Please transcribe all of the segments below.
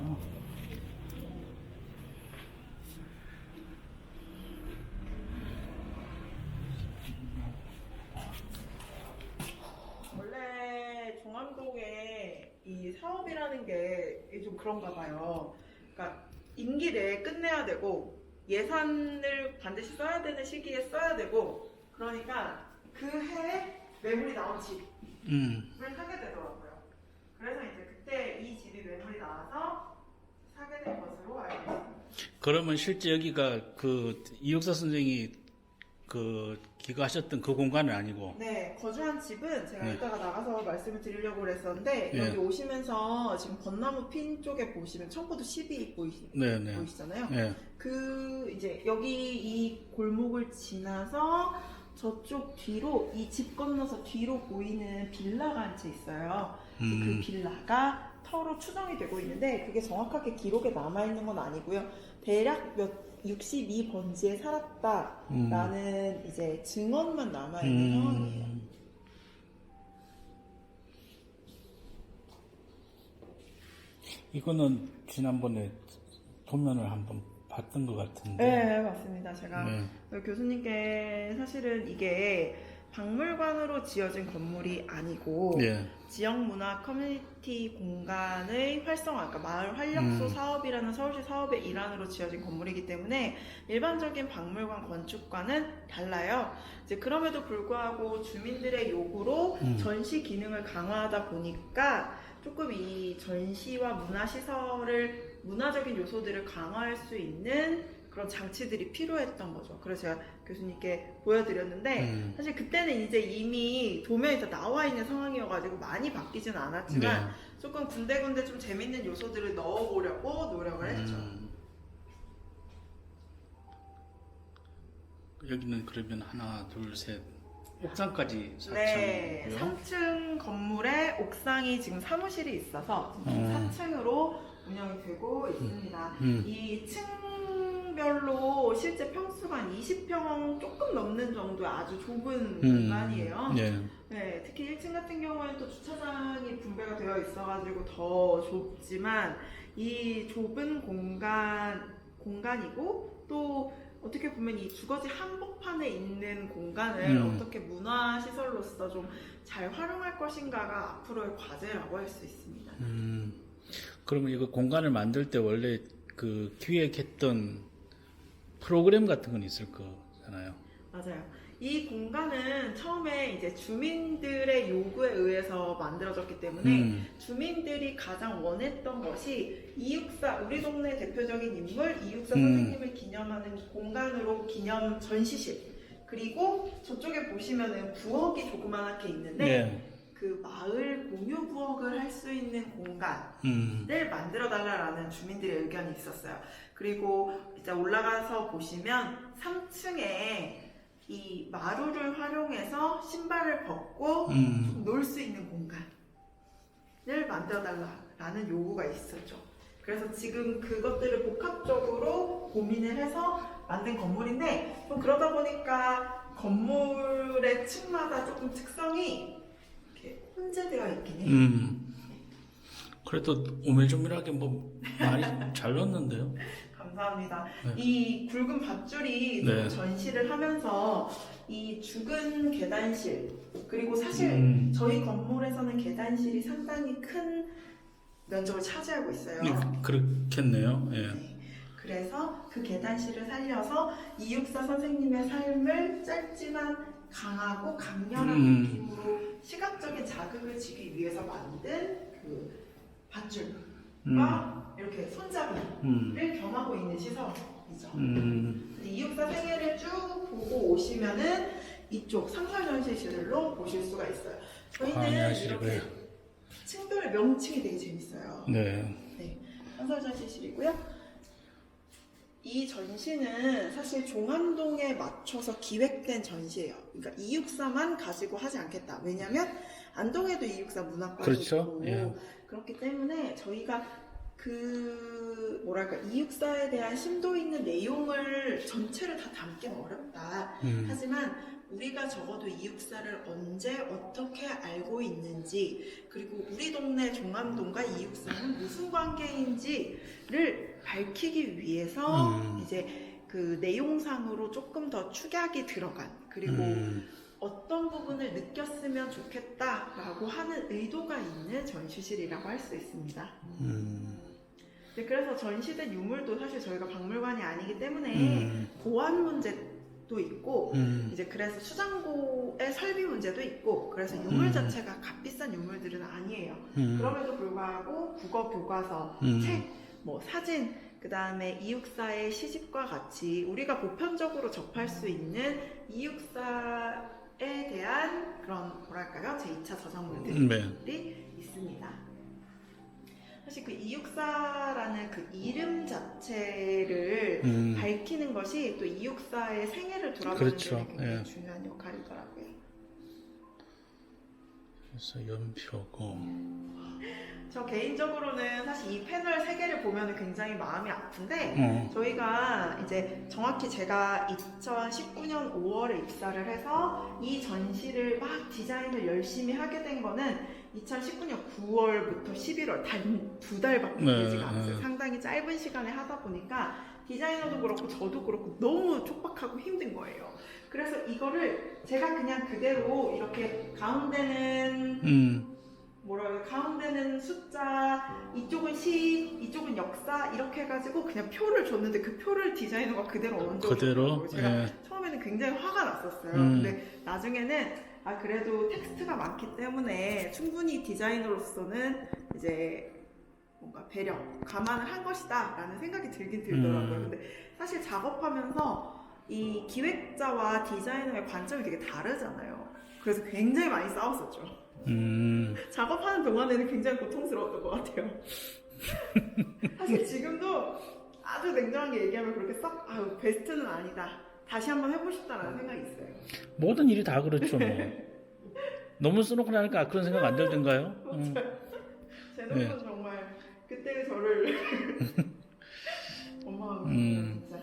있구나. 원래 종암동에 이 사업이라는 게 좀 그런가 봐요. 그러니까 임기 내에 끝내야 되고 예산을 반드시 써야 되는 시기에 써야 되고 그러니까 그 해에 매물이 나온 집을 사게 되더라고요. 그래서 이제 그때 이 집이 매물이 나와서 사게 된 것으로 알고 있습니다. 그러면 실제 여기가 그 이육사 선생이 그 기거하셨던 그 공간은 아니고. 네, 거주한 집은 제가 네. 이따가 나가서 말씀을 드리려고 그랬었는데 네. 여기 오시면서 지금 벚나무 핀 쪽에 보시면 청포도 12 네네. 보이시잖아요. 네. 그 이제 여기 이 골목을 지나서 저쪽 뒤로 이 집 건너서 뒤로 보이는 빌라가 한 채 있어요. 그 빌라가 터로 추정이 되고 있는데 그게 정확하게 기록에 남아있는 건 아니고요. 대략 62번지에 살았다라는 이제 증언만 남아있는 상황이에요. 이거는 지난번에 도면을 한번 봤던 것 같은데. 네, 맞습니다. 제가 네. 교수님께 사실은 이게 박물관으로 지어진 건물이 아니고 네. 지역문화 커뮤니티 공간의 활성화, 그러니까 마을 활력소 사업이라는 서울시 사업의 일환으로 지어진 건물이기 때문에 일반적인 박물관 건축과는 달라요. 이제 그럼에도 불구하고 주민들의 요구로 전시 기능을 강화하다 보니까 조금 이 전시와 문화시설을, 문화적인 요소들을 강화할 수 있는 그런 장치들이 필요했던 거죠. 그래서 제가 교수님께 보여드렸는데 사실 그때는 이제 이미 도면이 다 나와 있는 상황이어가지고 많이 바뀌지는 않았지만 네. 조금 군데군데 좀 재밌는 요소들을 넣어보려고 노력을 했죠. 여기는 그러면 하나, 둘, 셋, 옥상까지 4층이고요. 네, 3층 건물에 옥상이 지금 사무실이 있어서 4층으로 운영이 되고 있습니다. 이 층별로 실제 평수가 한 20평 조금 넘는 정도의 아주 좁은 공간이에요. 네. 네, 특히 1층 같은 경우에는 또 주차장이 분배가 되어 있어가지고 더 좁지만 이 좁은 공간이고 또 어떻게 보면 이 주거지 한복판에 있는 공간을 어떻게 문화시설로서 좀 잘 활용할 것인가가 앞으로의 과제라고 할 수 있습니다. 그러면 이거 공간을 만들 때 원래 그 기획했던 프로그램 같은 건 있을 거잖아요. 맞아요. 이 공간은 처음에 이제 주민들의 요구에 의해서 만들어졌기 때문에 주민들이 가장 원했던 것이 이육사, 우리 동네 대표적인 인물 이육사 선생님을 기념하는 공간으로 기념 전시실, 그리고 저쪽에 보시면은 부엌이 조그맣게 있는데 네. 그 마을 공유 부엌을 할 수 있는 공간을 만들어 달라라는 주민들의 의견이 있었어요. 그리고 이제 올라가서 보시면 3층에 이 마루를 활용해서 신발을 벗고 놀 수 있는 공간을 만들어 달라라는 요구가 있었죠. 그래서 지금 그것들을 복합적으로 고민을 해서 만든 건물인데 좀 그러다 보니까 건물의 층마다 조금 특성이 이렇게 혼재되어 있긴 해요. 그래도 오밀조밀하게 뭐 많이 잘 넣었는데요. 감사합니다. 네. 이 굵은 밧줄이 네. 전시를 하면서 이 죽은 계단실, 그리고 사실 저희 건물에서는 계단실이 상당히 큰 면적을 차지하고 있어요. 네, 그렇겠네요. 예. 네. 그래서 그 계단실을 살려서 이육사 선생님의 삶을 짧지만 강하고 강렬한 느낌으로 시각적인 자극을 주기 위해서 만든 그 밧줄과 이렇게 손잡이를 겸하고 있는 시설이죠. 이육사 생애를 쭉 보고 오시면은 이쪽 상설전시실로 보실 수가 있어요. 저희는 이렇게 층별 명칭이 되게 재밌어요. 네. 네, 상설전시실이고요. 이 전시는 사실 종암동에 맞춰서 기획된 전시예요. 그러니까 이육사만 가지고 하지 않겠다. 왜냐면 안동에도 이육사 문학관이 그렇죠. 있고 예. 그렇기 때문에 저희가 그 뭐랄까 이육사에 대한 심도 있는 내용을 전체를 다 담기는 어렵다. 하지만 우리가 적어도 이육사를 언제 어떻게 알고 있는지, 그리고 우리 동네 종암동과 이육사는 무슨 관계인지를 밝히기 위해서 이제 그 내용상으로 조금 더 축약이 들어간, 그리고 어떤 부분을 느꼈으면 좋겠다라고 하는 의도가 있는 전시실이라고 할 수 있습니다. 네, 그래서 전시된 유물도 사실 저희가 박물관이 아니기 때문에 보안 문제도 있고, 이제 그래서 수장고의 설비 문제도 있고, 그래서 유물 자체가 값비싼 유물들은 아니에요. 그럼에도 불구하고 국어 교과서, 책, 뭐 사진, 그 다음에 이육사의 시집과 같이 우리가 보편적으로 접할 수 있는 이육사에 대한 그런 뭐랄까요, 제2차 저작물들이 있습니다. 사실 그 이육사라는 그 이름 자체를 밝히는 것이 또 이육사의 생애를 돌아보는 그렇죠. 데 굉장히 예. 중요한 역할이더라고요. 그래서 연표고. 저 개인적으로는 사실 이 패널 3개를 보면 굉장히 마음이 아픈데, 저희가 이제 정확히 제가 2019년 5월에 입사를 해서 이 전시를 막 디자인을 열심히 하게 된 거는 2019년 9월부터 11월 단 2달밖에 되지가 않았어요. 상당히 짧은 시간에 하다 보니까 디자이너도 그렇고 저도 그렇고 너무 촉박하고 힘든 거예요. 그래서 이거를 제가 그냥 그대로 이렇게 가운데는 가운데는 숫자, 이쪽은 시, 이쪽은 역사 이렇게 해가지고 그냥 표를 줬는데 그 표를 디자이너가 그대로 얹어줬더라고요. 제가 처음에는 굉장히 화가 났었어요. 근데 나중에는 그래도 텍스트가 많기 때문에 충분히 디자이너로서는 이제 뭔가 배려, 감안을 한 것이다 라는 생각이 들긴 들더라고요. 근데 사실 작업하면서 이 기획자와 디자이너의 관점이 되게 다르잖아요. 그래서 굉장히 많이 싸웠었죠. 작업하는 동안에는 굉장히 고통스러웠던 것 같아요. 사실 지금도 아주 냉정하게 얘기하면 그렇게 썩 베스트는 아니다, 다시 한번 해보고 싶다라는 생각이 있어요. 모든 일이 다 그렇죠. 뭐. 너무 써놓고 나니까 그런 생각 안 들던가요? 제노는 정말 그때 저를 원망하고 있어요, 진짜.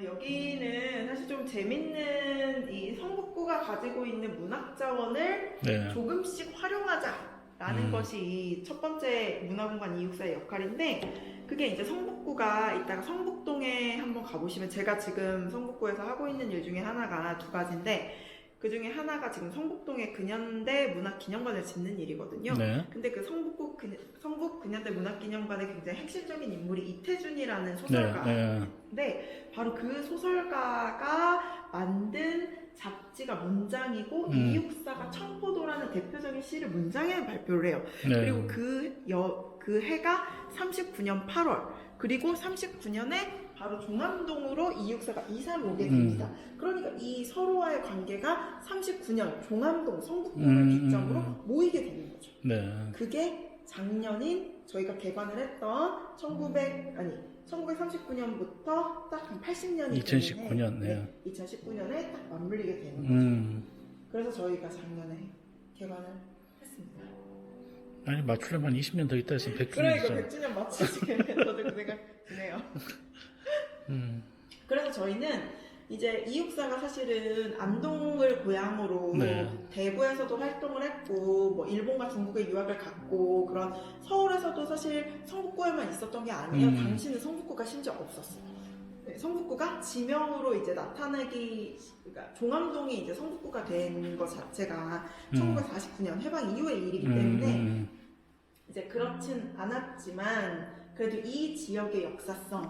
여기는 사실 좀 재밌는 이 성북구가 가지고 있는 문학 자원을 조금씩 활용하자라는 것이 첫 번째 문화공간 이육사의 역할인데, 그게 이제 성북구가 이따가 성북동에 한번 가보시면, 제가 지금 성북구에서 하고 있는 일 중에 하나가 2가지인데 그 중에 하나가 지금 성북동에 근현대 문학기념관을 짓는 일이거든요. 근데 그 성북 근현대 문학기념관의 굉장히 핵심적인 인물이 이태준이라는 소설가인데, 바로 그 소설가가 만든 잡지가 문장이고 이육사가 청포도라는 대표적인 시를 문장에 발표를 해요. 그리고 그 해가 39년 8월, 그리고 39년에 바로 종암동으로 이육사가 이사를 오게 됩니다. 그러니까 이 서로와의 관계가 39년 종암동 성북동을 기점으로 모이게 되는 거죠. 그게 작년인 저희가 개관을 했던 1939년부터 딱 한 80년이 2019년, 2019년에 딱 맞물리게 되는 거죠. 그래서 저희가 작년에 개관을 했습니다. 아니, 맞추려면 20년 더 있다 했으면 100주년 그러니까 100주년 맞추시겠네. 저도 그 생각 드네요. 그래서 저희는 이제 이육사가 사실은 안동을 고향으로 대구에서도 활동을 했고, 뭐 일본과 중국에 유학을 갔고, 그런 서울에서도 사실 성북구에만 있었던 게 아니에요. 당시는 성북구가 심지어 없었어요. 성북구가 지명으로 이제 그러니까 종암동이 이제 성북구가 된 것 자체가 1949년 해방 이후의 일이기 때문에 이제 그렇진 않았지만, 그래도 이 지역의 역사성을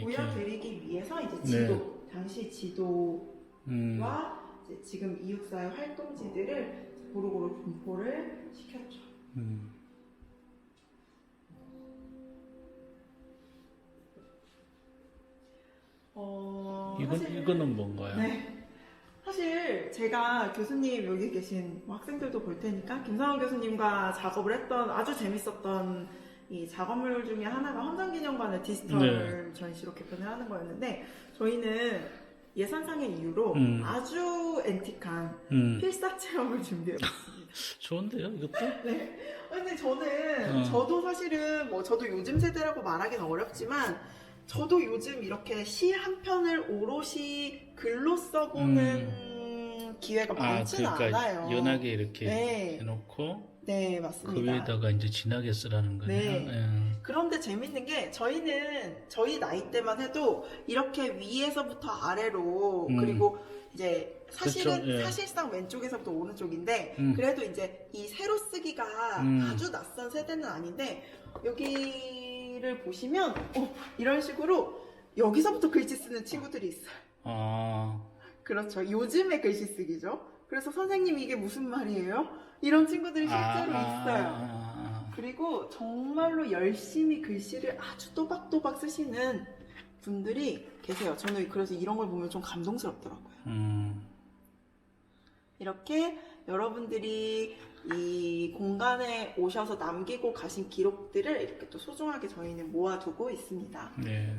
보여드리기 위해서 이제 당시 지도와 이제 지금 이육사의 활동지들을 고루고루 분포를 시켰죠. 이거는 뭔가요? 사실 제가 교수님 여기 계신 학생들도 볼 테니까 김상원 교수님과 작업을 했던 아주 재밌었던 이 작업물 중에 하나가 헌장기념관의 디지털 전시로 개편을 하는 거였는데, 저희는 예산상의 이유로 아주 앤틱한 필사 체험을 준비해봤습니다. 좋은데요, 이것도? 근데 저는 저도 사실은 저도 요즘 세대라고 말하기는 어렵지만 저도 요즘 이렇게 시 한 편을 오롯이 글로 써보는 기회가 많지는 그러니까 않아요. 연하게 이렇게 네. 해놓고 네, 그 맞습니다. 위에다가 이제 진하게 쓰라는 거네요. 네. 예. 그런데 재밌는 게 저희는 저희 나이 때만 해도 이렇게 위에서부터 아래로 그리고 이제 사실은 그쵸, 예. 사실상 왼쪽에서부터 오른쪽인데 음. 그래도 이제 이 세로 쓰기가 아주 낯선 세대는 아닌데 여기를 보시면 이런 식으로 여기서부터 글씨 쓰는 친구들이 있어요. 아, 그렇죠. 요즘의 글씨 쓰기죠. 그래서 선생님 이게 무슨 말이에요? 이런 친구들이 실제로 있어요. 그리고 정말로 열심히 글씨를 아주 또박또박 쓰시는 분들이 계세요. 저는 그래서 이런 걸 보면 좀 감동스럽더라고요. 이렇게 여러분들이 이 공간에 오셔서 남기고 가신 기록들을 이렇게 또 소중하게 저희는 모아두고 있습니다. 네.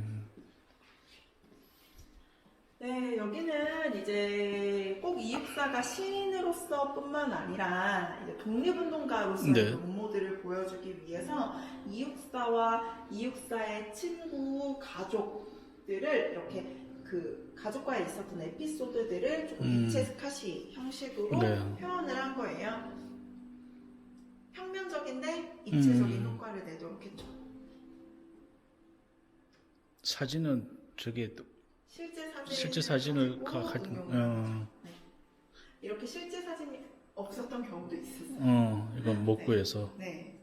네, 여기는 이제 꼭 이육사가 시인으로서 뿐만 아니라 이제 독립운동가로서의 네. 면모들을 보여주기 위해서 이육사와 이육사의 친구, 가족들을 이렇게 그 가족과에 있었던 에피소드들을 조금 입체 스카시 형식으로 네. 표현을 한 거예요. 평면적인데 입체적인 효과를 내도록 했죠. 사진은 저게 실제 사진을 가지고 응용을 네. 이렇게 실제 사진이 없었던 경우도 있었어요. 이건 못 구해서. 네.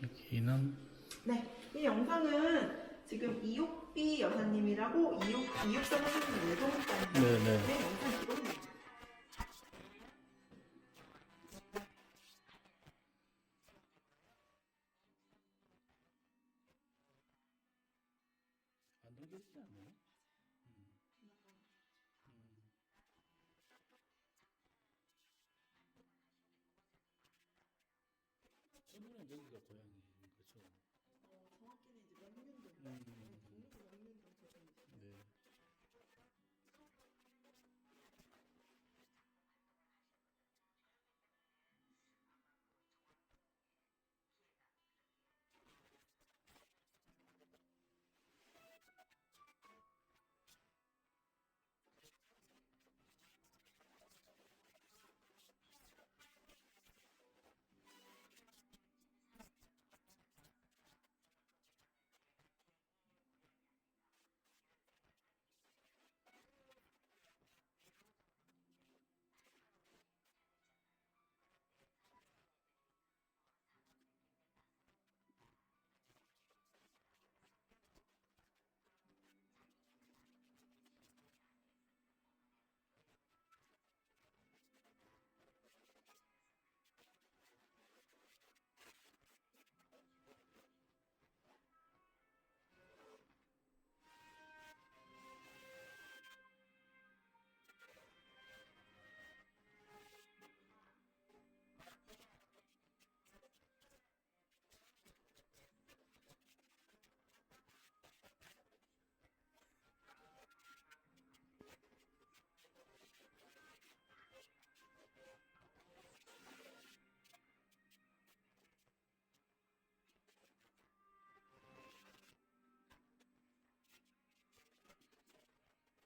여기는 네. 이 영상은 지금 이옥비 여사님이라고 이육사 선생님 외동딸님의 네네. 영상 기록입니다. 안 넘겨지지 않나요? 저는 여기가 고향인 거죠. 정확히는 이제 명륜동, 경북 명륜동 제정이죠. 네.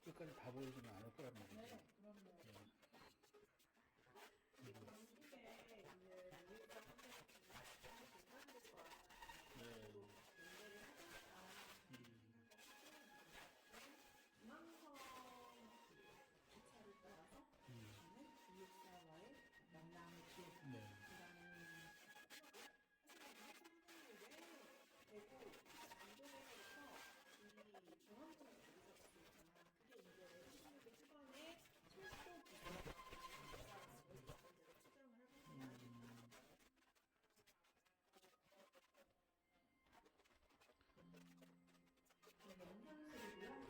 끝까지 다 보여주면 안 올 거란 말이죠. 네, 그럼요.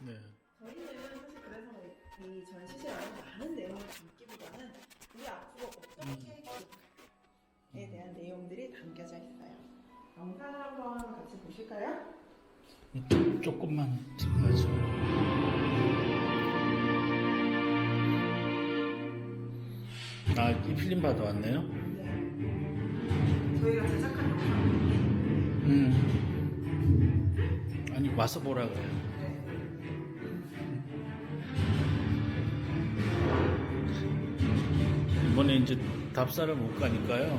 네. 저희는 사실 그래서 이 전시실 안에 많은 내용을 담기보다는 우리 앞으로 어떻게 기록할에 대한 내용들이 담겨져 있어요. 영상을 한번 같이 보실까요? 조금만 들어가죠. 아, 이 필름 받아 왔네요. 네. 저희가 제작한 영상인데 아니, 와서 보라 그래요. 이번에 이제 답사를 못 가니까요.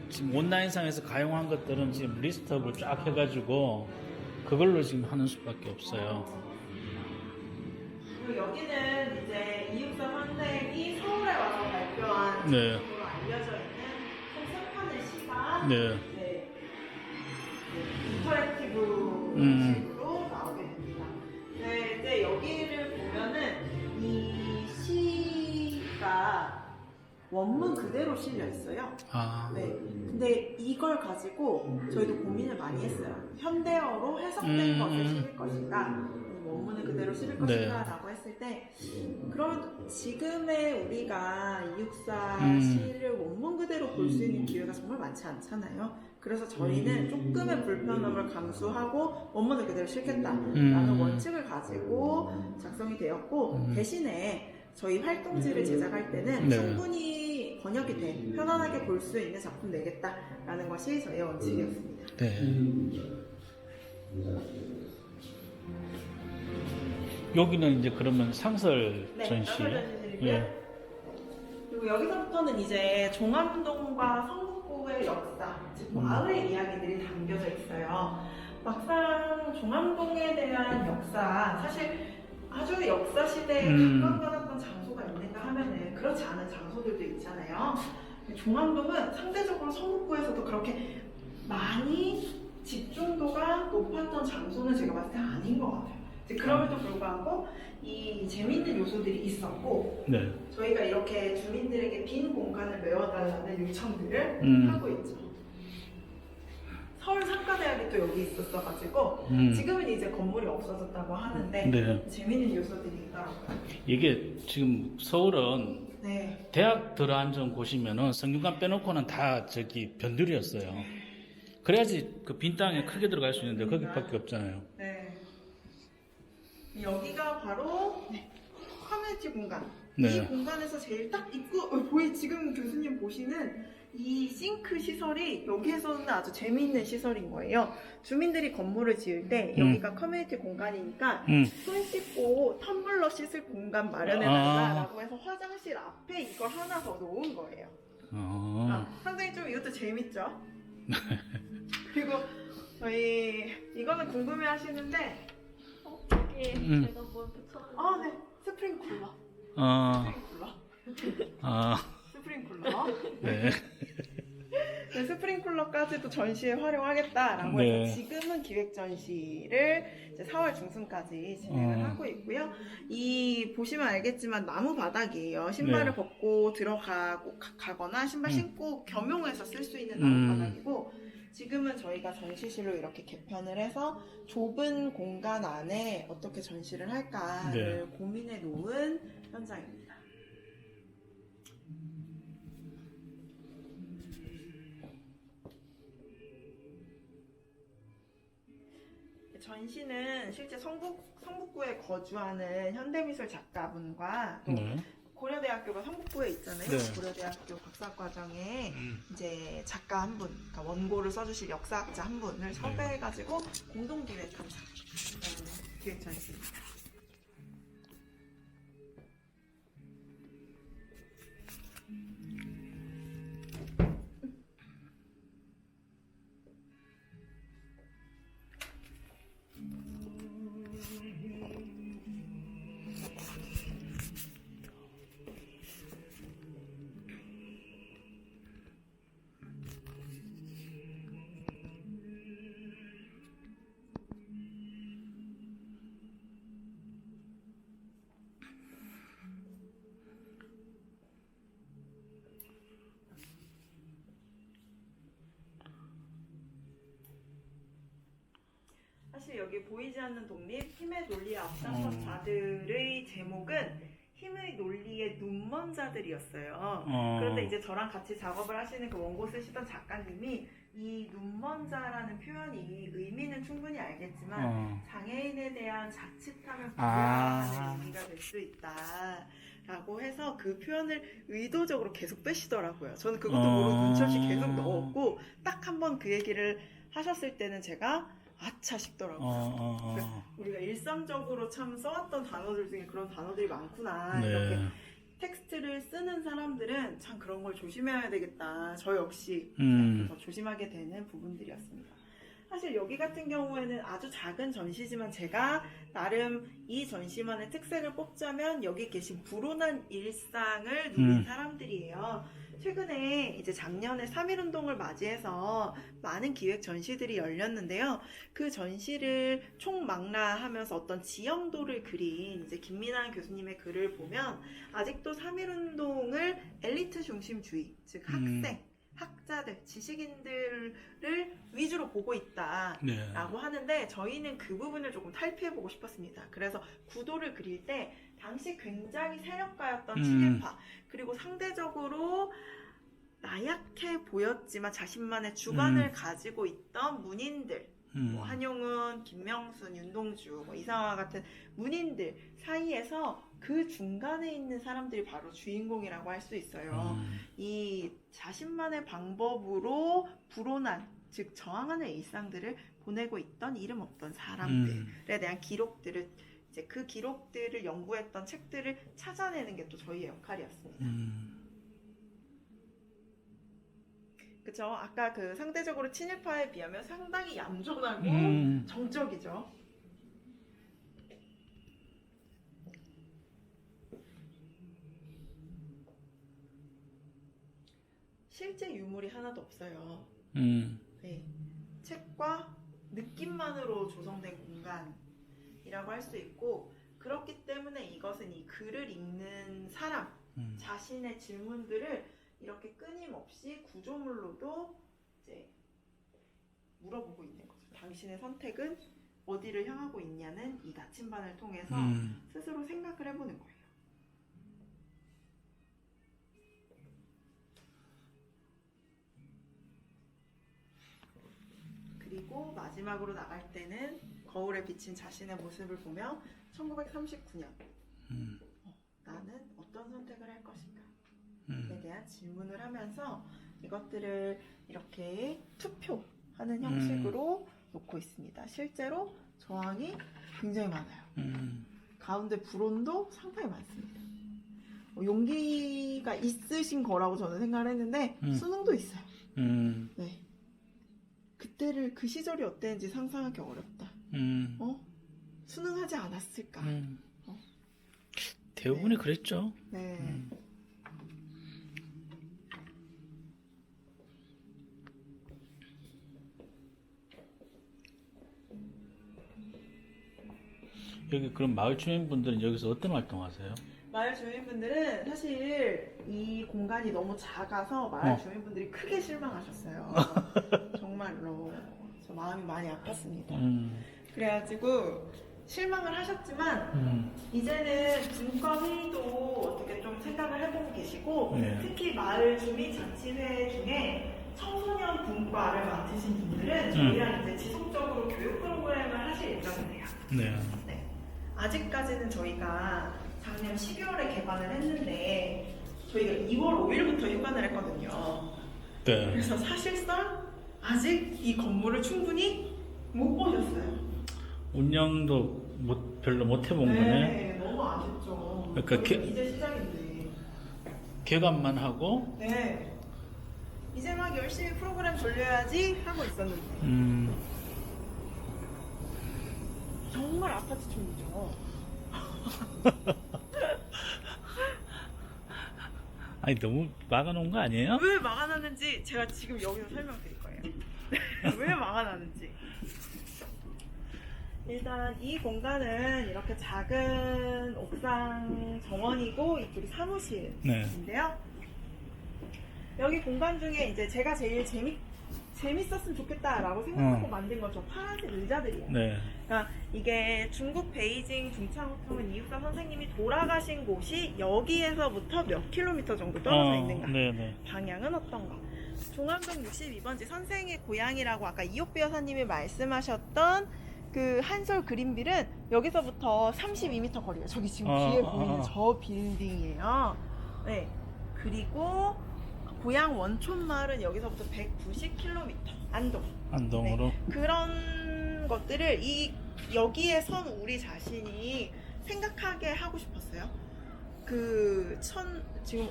지금 온라인상에서 가용한 것들은 지금 리스트업을 쫙 해가지고 그걸로 지금 하는 수밖에 없어요. 그리고 여기는 이제 이육사 선생이 서울에 와서 발표한 네. 작품으로 알려져 있는 총 3편의 시가 네. 네, 인터랙티브 식으로 나오게 됩니다. 네, 이제 여기를 보면은 이 시가 원문 그대로 실려 있어요. 아, 네. 근데 이걸 가지고 저희도 고민을 많이 했어요. 현대어로 해석된 것을 실을 것인가, 원문을 그대로 실을 것인가 라고 했을 때, 그러면 지금의 우리가 이육사 시를 원문 그대로 볼 수 있는 기회가 정말 많지 않잖아요. 그래서 저희는 조금의 불편함을 감수하고 원문을 그대로 실겠다라는 원칙을 가지고 작성이 되었고, 대신에 저희 활동지를 제작할 때는 충분히 번역이 돼 편안하게 볼 수 있는 작품 내겠다라는 것이 저희의 원칙이었습니다. 네. 여기는 이제 그러면 상설 전시. 상설 전시실이고요. 예. 그리고 여기서부터는 이제 종암동과 성북구의 역사, 즉 마을의 이야기들이 담겨져 있어요. 막상 종암동에 대한 역사, 사실 아주 역사 시대에 각광받았던 장소가 있는가 하면은 그렇지 않은 장소들도 있잖아요. 종암동은 상대적으로 성북구에서도 그렇게 많이 집중도가 높았던 장소는 제가 봤을 때 아닌 것 같아요. 그럼에도 불구하고 이 재미있는 요소들이 있었고, 네. 저희가 이렇게 주민들에게 빈 공간을 메워달라는 요청들을 하고 있죠. 서울 상가대학이 또 여기 있었어가지고 지금은 이제 건물이 없어졌다고 하는데 네. 재미있는 요소들이 있더라고요. 이게 지금 서울은 네. 대학 들어앉은 곳이면은 성균관 빼놓고는 다 저기 변들이었어요. 그래야지 그 빈 땅에 크게 들어갈 수 있는데 거기밖에 없잖아요. 네. 여기가 바로 커뮤니티 공간. 네. 이 공간에서 제일 딱 입구 지금 교수님 보시는 이 싱크 시설이 여기에서는 아주 재미있는 시설인 거예요. 주민들이 건물을 지을 때 여기가 커뮤니티 공간이니까 손 씻고 텀블러 씻을 공간 마련해달라고 해서 화장실 앞에 이걸 하나 더 놓은 거예요. 상당히 좀 이것도 재밌죠? 그리고 저희 이거는 궁금해 하시는데 여기 제가 뭘 붙여놨어요. 네. 스프링쿨러. 스프링쿨러. 네. 네, 스프링쿨러까지도 전시에 활용하겠다라고 네. 해서 지금은 기획 전시를 이제 4월 중순까지 진행을 하고 있고요. 이 보시면 알겠지만 나무 바닥이에요. 신발을 벗고 가거나 신발 신고 겸용해서 쓸 수 있는 나무 바닥이고, 지금은 저희가 전시실로 이렇게 개편을 해서 좁은 공간 안에 어떻게 전시를 할까를 고민해 놓은 현장입니다. 전시는 실제 성북구에 거주하는 현대미술 작가분과 또 고려대학교가 성북구에 있잖아요. 고려대학교 박사과정에 이제 작가 한 분, 그러니까 원고를 써주실 역사학자 한 분을 섭외해가지고 공동 기획한 기획 전시입니다. 사실 여기 보이지 않는 독립, 힘의 논리에 앞장선 자들의 제목은 힘의 논리의 눈먼자들이었어요. 어. 그런데 이제 저랑 같이 작업을 하시는 그 원고 쓰시던 작가님이 이 눈먼자라는 표현이 의미는 충분히 알겠지만 장애인에 대한 자칫함을 부여하는 의미가 될 수 있다라고 해서 그 표현을 의도적으로 계속 빼시더라고요. 저는 그것도 모르고 눈치 없이 계속 넣었고 딱 한 번 그 얘기를 하셨을 때는 제가 아차 싶더라고요. 우리가 일상적으로 참 써왔던 단어들 중에 그런 단어들이 많구나. 네. 이렇게 텍스트를 쓰는 사람들은 참 그런 걸 조심해야 되겠다. 저 역시 더 조심하게 되는 부분들이었습니다. 사실 여기 같은 경우에는 아주 작은 전시지만 제가 나름 이 전시만의 특색을 뽑자면 여기 계신 불온한 일상을 누린 사람들이에요. 최근에 이제 작년에 3.1운동을 맞이해서 많은 기획 전시들이 열렸는데요. 그 전시를 총망라하면서 어떤 지형도를 그린 이제 김민환 교수님의 글을 보면 아직도 3.1운동을 엘리트 중심주의, 즉 학생, 학자들, 지식인들을 위주로 보고 있다라고 하는데 저희는 그 부분을 조금 탈피해보고 싶었습니다. 그래서 구도를 그릴 때 당시 굉장히 세력가였던 친일파 그리고 상대적으로 나약해 보였지만 자신만의 주관을 가지고 있던 문인들 뭐 한용운, 김명순, 윤동주, 뭐 이상화 같은 문인들 사이에서 그 중간에 있는 사람들이 바로 주인공이라고 할 수 있어요. 이 자신만의 방법으로 불온한, 즉 저항하는 일상들을 보내고 있던 이름 없던 사람들에 대한 기록들을 이제 그 기록들을 연구했던 책들을 찾아내는 게 또 저희의 역할이었습니다. 그쵸? 아까 그 상대적으로 친일파에 비하면 상당히 얌전하고 정적이죠. 실제 유물이 하나도 없어요. 네. 책과 느낌만으로 조성된 공간이라고 할 수 있고 그렇기 때문에 이것은 이 글을 읽는 사람 자신의 질문들을 이렇게 끊임없이 구조물로도 이제 물어보고 있는 거죠. 당신의 선택은 어디를 향하고 있냐는 이 나침반을 통해서 스스로 생각을 해보는 거예요. 그리고 마지막으로 나갈 때는 거울에 비친 자신의 모습을 보며 1939년 나는 어떤 선택을 할 것인가 에 대한 질문을 하면서 이것들을 이렇게 투표하는 형식으로 놓고 있습니다. 실제로 저항이 굉장히 많아요. 가운데 불온도 상당히 많습니다. 용기가 있으신 거라고 저는 생각을 했는데 수능도 있어요. 네. 그때를 그 시절이 어땠는지 상상하기 어렵다. 수능하지 않았을까? 대부분이 그랬죠. 네. 여기 그럼 마을 주민분들은 여기서 어떤 활동하세요? 마을 주민분들은 사실 이 공간이 너무 작아서 마을 주민분들이 크게 실망하셨어요. 정말로 저 마음이 많이 아팠습니다. 그래가지고 실망을 하셨지만 이제는 분과 회의도 어떻게 좀 생각을 해보고 계시고 특히 마을 주민자치회 중에 청소년 분과를 맡으신 분들은 저희랑 이제 지속적으로 교육 프로그램을 하실 예정이에요. 네. 아직까지는 저희가 작년 12월에 개관을 했는데 저희가 2월 5일부터 휴관을 했거든요. 네. 그래서 사실상 아직 이 건물을 충분히 못 보셨어요. 운영도 별로 못 해본 거네. 네, 너무 아쉽죠. 그러니까 이제 시작인데. 개관만 하고. 네. 이제 막 열심히 프로그램 돌려야지 하고 있었는데. 정말 아파트촌이죠. 아니 너무 막아놓은 거 아니에요? 왜 막아놨는지 제가 지금 여기서 설명드릴 거예요. 왜 막아놨는지. 일단 이 공간은 이렇게 작은 옥상 정원이고 이쪽이 사무실인데요. 여기 공간 중에 이제 제가 제일 재밌었으면 좋겠다라고 생각하고 만든 거죠. 파란색 의자들이에요. 네. 그러니까 이게 중국 베이징 중창호통은 이육사 선생님이 돌아가신 곳이 여기에서부터 몇 킬로미터 정도 떨어져 있는가, 네네. 방향은 어떤가. 종암동 62번지 선생의 고향이라고 아까 이옥배 여사님이 말씀하셨던 그 한솔 그린빌은 여기서부터 32m 거리예요. 저기 지금 뒤에 보이는 저 빌딩이에요. 네. 그리고 고향 원촌마을은 여기서부터 190km 안동으로. 네. 그런 것들을 여기에 선 우리 자신이 생각하게 하고 싶었어요. 지금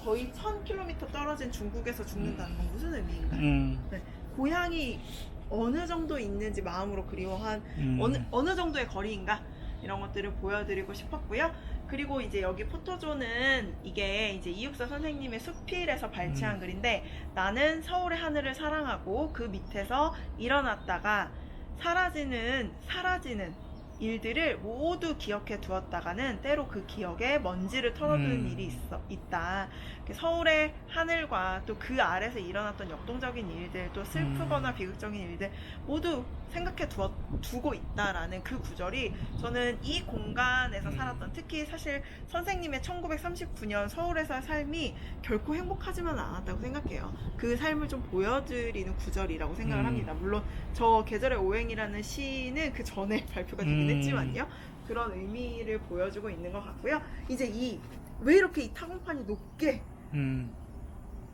거의 1000km 떨어진 중국에서 죽는다는 건 무슨 의미인가요? 네. 고향이 어느 정도 있는지 마음으로 그리워한 어느 정도의 거리인가, 이런 것들을 보여드리고 싶었고요. 그리고 이제 여기 포토존은 이게 이제 이육사 선생님의 수필에서 발췌한 글인데, 나는 서울의 하늘을 사랑하고 그 밑에서 일어났다가 사라지는 일들을 모두 기억해 두었다가는 때로 그 기억에 먼지를 털어두는 일이 있다. 서울의 하늘과 또 그 아래서 일어났던 역동적인 일들, 또 슬프거나 비극적인 일들 모두 생각해 두고 있다라는 그 구절이 저는 이 공간에서 살았던, 특히 사실 선생님의 1939년 서울에서의 삶이 결코 행복하지만 않았다고 생각해요. 그 삶을 좀 보여드리는 구절이라고 생각을 합니다. 물론 저 계절의 오행이라는 시는 그 전에 발표가 되긴 했지만요. 그런 의미를 보여주고 있는 것 같고요. 이제 왜 이렇게 이 타공판이 높게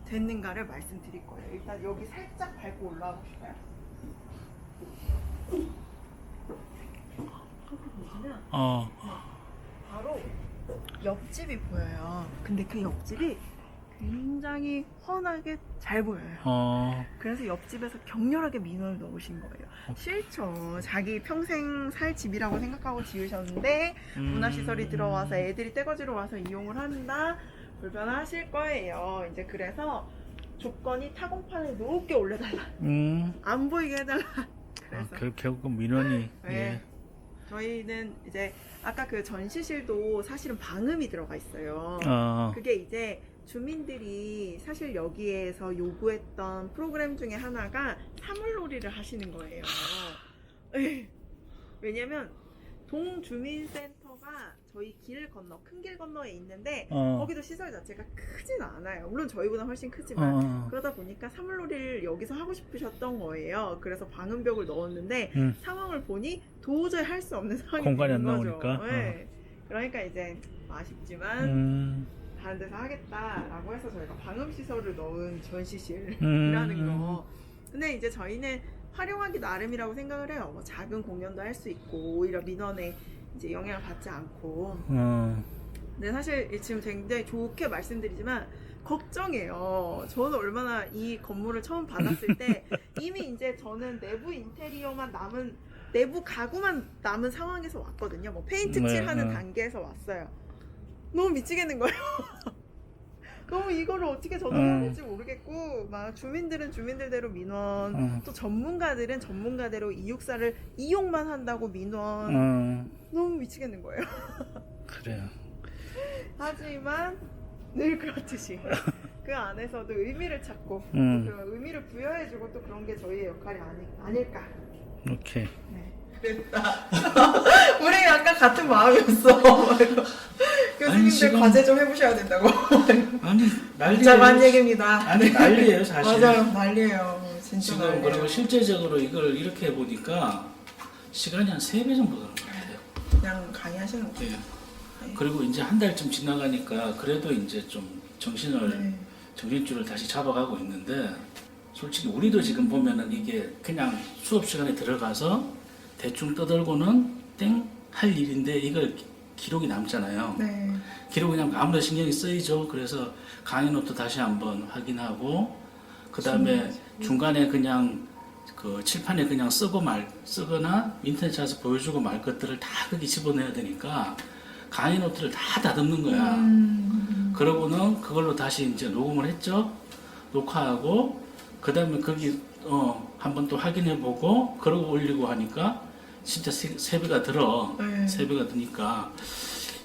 됐는가를 말씀드릴 거예요. 일단 여기 살짝 밟고 올라와 보실까요? 여기 보시면 바로 옆집이 보여요. 근데 그 옆집이 굉장히 훤하게 잘 보여요. 그래서 옆집에서 격렬하게 민원을 넣으신 거예요. 싫죠. 자기 평생 살 집이라고 생각하고 지으셨는데 문화시설이 들어와서 애들이 떼거지로 와서 이용을 한다? 불편하실 거예요. 이제 그래서 조건이 타공판을 높게 올려달라. 안 보이게 해달라. 그래서 결국 민원이. 네. 예. 저희는 이제 아까 그 전시실도 사실은 방음이 들어가 있어요. 그게 이제 주민들이 사실 여기에서 요구했던 프로그램 중에 하나가 사물놀이를 하시는 거예요. 왜냐면 동주민센터가 저희 큰 길 건너에 있는데 거기도 시설 자체가 크진 않아요. 물론 저희보다 훨씬 크지만 그러다 보니까 사물놀이를 여기서 하고 싶으셨던 거예요. 그래서 방음벽을 넣었는데 상황을 보니 도저히 할 수 없는 상황이 공간이 된 안 거죠. 나오니까. 네. 그러니까 이제 아쉽지만 다른 데서 하겠다라고 해서 저희가 방음시설을 넣은 전시실이라는 거. 근데 이제 저희는 활용하기 나름이라고 생각을 해요. 뭐 작은 공연도 할 수 있고 오히려 민원에 이제 영향을 받지 않고. 근데 사실 지금 굉장히 좋게 말씀드리지만 걱정해요. 저는 얼마나 이 건물을 처음 받았을 때 이미 이제 저는 내부 인테리어만 남은, 내부 가구만 남은 상황에서 왔거든요. 뭐 페인트 칠하는 단계에서 왔어요. 너무 미치겠는 거예요. 너무 이거를 어떻게 전달해야 될지 모르겠고, 막 주민들은 주민들대로 민원, 또 전문가들은 전문가대로 이육사를 이용만 한다고 민원. 너무 미치겠는 거예요. 그래요. 하지만 늘 그렇듯이 그 안에서도 의미를 찾고 또 그런 의미를 부여해주고 또 그런 게 저희의 역할이 아닐까. 오케이. 네. 됐다. 우리 약간 같은 마음이었어. 교수님들 지금... 과제 좀 해보셔야 된다고. 아니 난리한 얘기입니다. 아니 난리예요 사실. 맞아요, 난리예요. 진짜 지금 난리예요. 그리고 실제적으로 이걸 이렇게 해보니까 시간이 한 3배 정도 가는 것 같아요. 그냥 강의하시는 거죠. 네. 그리고 이제 한 달쯤 지나가니까 그래도 이제 좀 정신줄을 다시 잡아가고 있는데, 솔직히 우리도 지금 보면은 이게 그냥 수업 시간에 들어가서 대충 떠들고는 땡 할 일인데 이걸 기록이 남잖아요. 네. 기록이 그냥 아무래도 신경이 쓰이죠. 그래서 강의 노트 다시 한번 확인하고, 그 다음에 중간에 그냥 그 칠판에 그냥 쓰거나 인터넷 찾아서 보여주고 말 것들을 다 거기 집어넣어야 되니까 강의 노트를 다 다듬는 거야. 그러고는 그걸로 다시 이제 녹음을 했죠. 녹화하고, 그 다음에 거기 한번 또 확인해보고, 그러고 올리고 하니까 진짜 세배가 들어. 세배가 드니까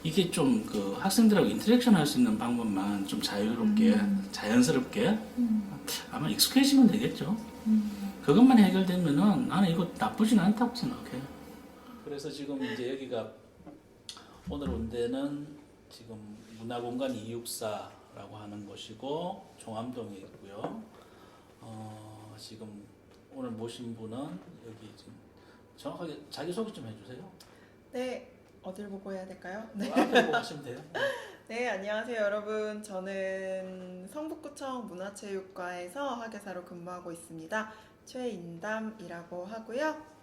이게 좀 그 학생들하고 인터랙션 할 수 있는 방법만 좀 자유롭게, 자연스럽게 아마 익숙해지면 되겠죠. 그것만 해결되면은 나는 이거 나쁘진 않다고 생각해요. 그래서 지금 이제 여기가 오늘 온 데는 지금 문화공간 264라고 하는 곳이고 종암동에 있고요. 지금 오늘 모신 분은 여기 지금 정확하게 자기소개 좀 해주세요. 네, 어딜 보고 해야 될까요? 네. 앞에 보고 하시면 돼요. 네, 안녕하세요, 여러분. 저는 성북구청 문화체육과에서 학예사로 근무하고 있습니다. 최인담이라고 하고요.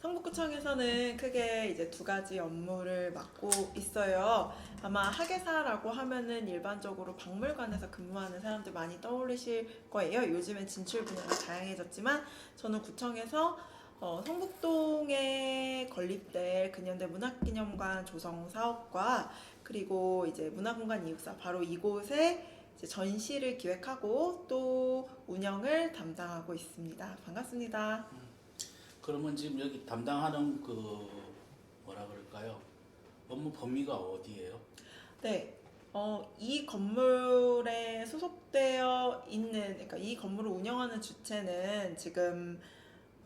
성북구청에서는 크게 이제 두 가지 업무를 맡고 있어요. 아마 학예사라고 하면은 일반적으로 박물관에서 근무하는 사람들 많이 떠올리실 거예요. 요즘엔 진출 분야가 다양해졌지만 저는 구청에서 성북동에 건립될 근현대 문학기념관 조성 사업과 그리고 이제 문화공간 264 바로 이곳에 이제 전시를 기획하고 또 운영을 담당하고 있습니다. 반갑습니다. 그러면 지금 여기 담당하는 그 뭐라 그럴까요? 업무 범위가 어디예요? 네, 이 건물에 소속되어 있는, 그러니까 이 건물을 운영하는 주체는 지금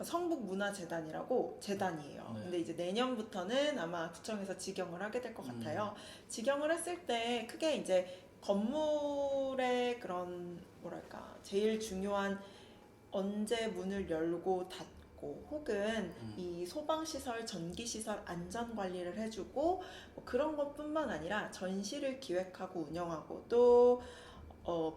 성북문화재단이라고 재단이에요. 네. 근데 이제 내년부터는 아마 구청에서 직영을 하게 될 것 같아요. 직영을 했을 때 크게 이제 건물의 그런 뭐랄까 제일 중요한 언제 문을 열고 닫고 혹은 이 소방시설, 전기시설 안전관리를 해주고 뭐 그런 것뿐만 아니라 전시를 기획하고 운영하고 또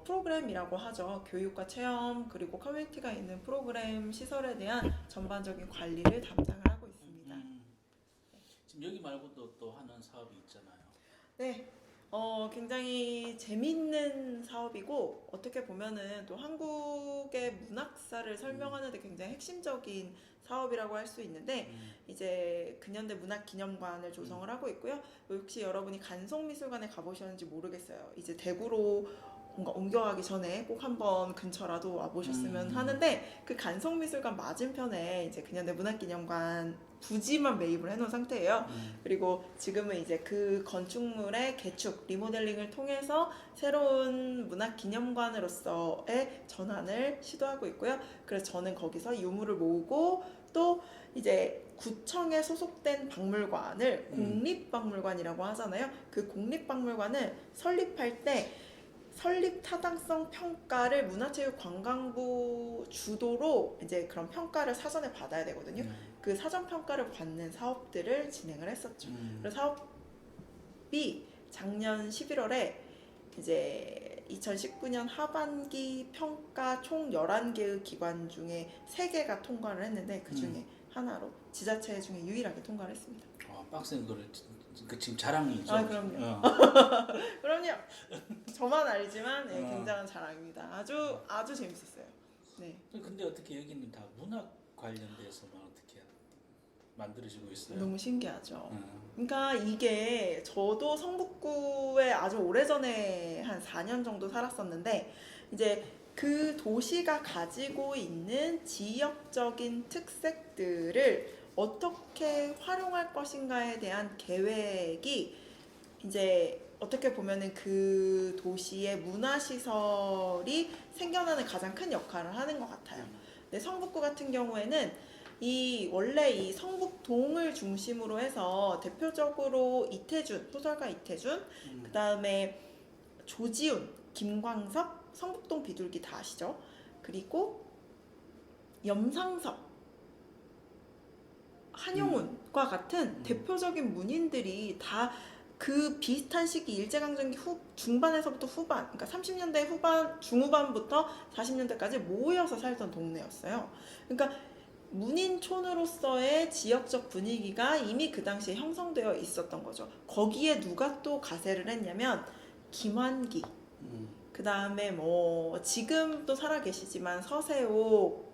프로그램이라고 하죠. 교육과 체험 그리고 커뮤니티가 있는 프로그램 시설에 대한 전반적인 관리를 담당을 하고 있습니다. 지금 여기 말고도 또 하는 사업이 있잖아요. 네, 굉장히 재밌는 사업이고 어떻게 보면은 또 한국의 문학사를 설명하는 데 굉장히 핵심적인 사업이라고 할 수 있는데 이제 근현대 문학기념관을 조성을 하고 있고요. 혹시 여러분이 간송미술관에 가보셨는지 모르겠어요. 이제 대구로 뭔가 옮겨가기 전에 꼭 한번 근처라도 와보셨으면 하는데 그 간송미술관 맞은편에 이제 근현대 문학기념관 부지만 매입을 해놓은 상태예요. 그리고 지금은 이제 그 건축물의 개축, 리모델링을 통해서 새로운 문학기념관으로서의 전환을 시도하고 있고요. 그래서 저는 거기서 유물을 모으고 또 이제 구청에 소속된 박물관을 공립박물관이라고 하잖아요. 그 공립박물관을 설립할 때 설립 타당성 평가를 문화체육관광부 주도로 이제 그런 평가를 사전에 받아야 되거든요. 그 사전 평가를 받는 사업들을 진행을 했었죠. 그래서 사업이 작년 11월에 이제 2019년 하반기 평가 총 11개의 기관 중에 3개가 통과를 했는데 그 중에 하나로 지자체 중에 유일하게 통과를 했습니다. 빡센 거를 지금 자랑이죠. 아, 그럼요. 그럼요. 저만 알지만 네, 굉장한 자랑입니다. 아주 재밌었어요. 네. 근데 어떻게 여기는 다 문학 관련돼서만 어떻게 만들어지고 있어요? 너무 신기하죠. 그러니까 이게 저도 성북구에 아주 오래전에 한 4년 정도 살았었는데 이제 그 도시가 가지고 있는 지역적인 특색들을 어떻게 활용할 것인가에 대한 계획이 이제 어떻게 보면은 그 도시의 문화시설이 생겨나는 가장 큰 역할을 하는 것 같아요. 근데 성북구 같은 경우에는 원래 이 성북동을 중심으로 해서 대표적으로 이태준, 소설가 이태준, 그 다음에 조지훈, 김광석, 성북동 비둘기 다 아시죠? 그리고 염상섭, 한용운과 같은 대표적인 문인들이 다 그 비슷한 시기 일제강점기 중반에서부터 후반, 그러니까 30년대 후반, 중후반부터 40년대까지 모여서 살던 동네였어요. 그러니까 문인촌으로서의 지역적 분위기가 이미 그 당시에 형성되어 있었던 거죠. 거기에 누가 또 가세를 했냐면 김환기, 그 다음에 뭐 지금 또 살아계시지만 서세옥,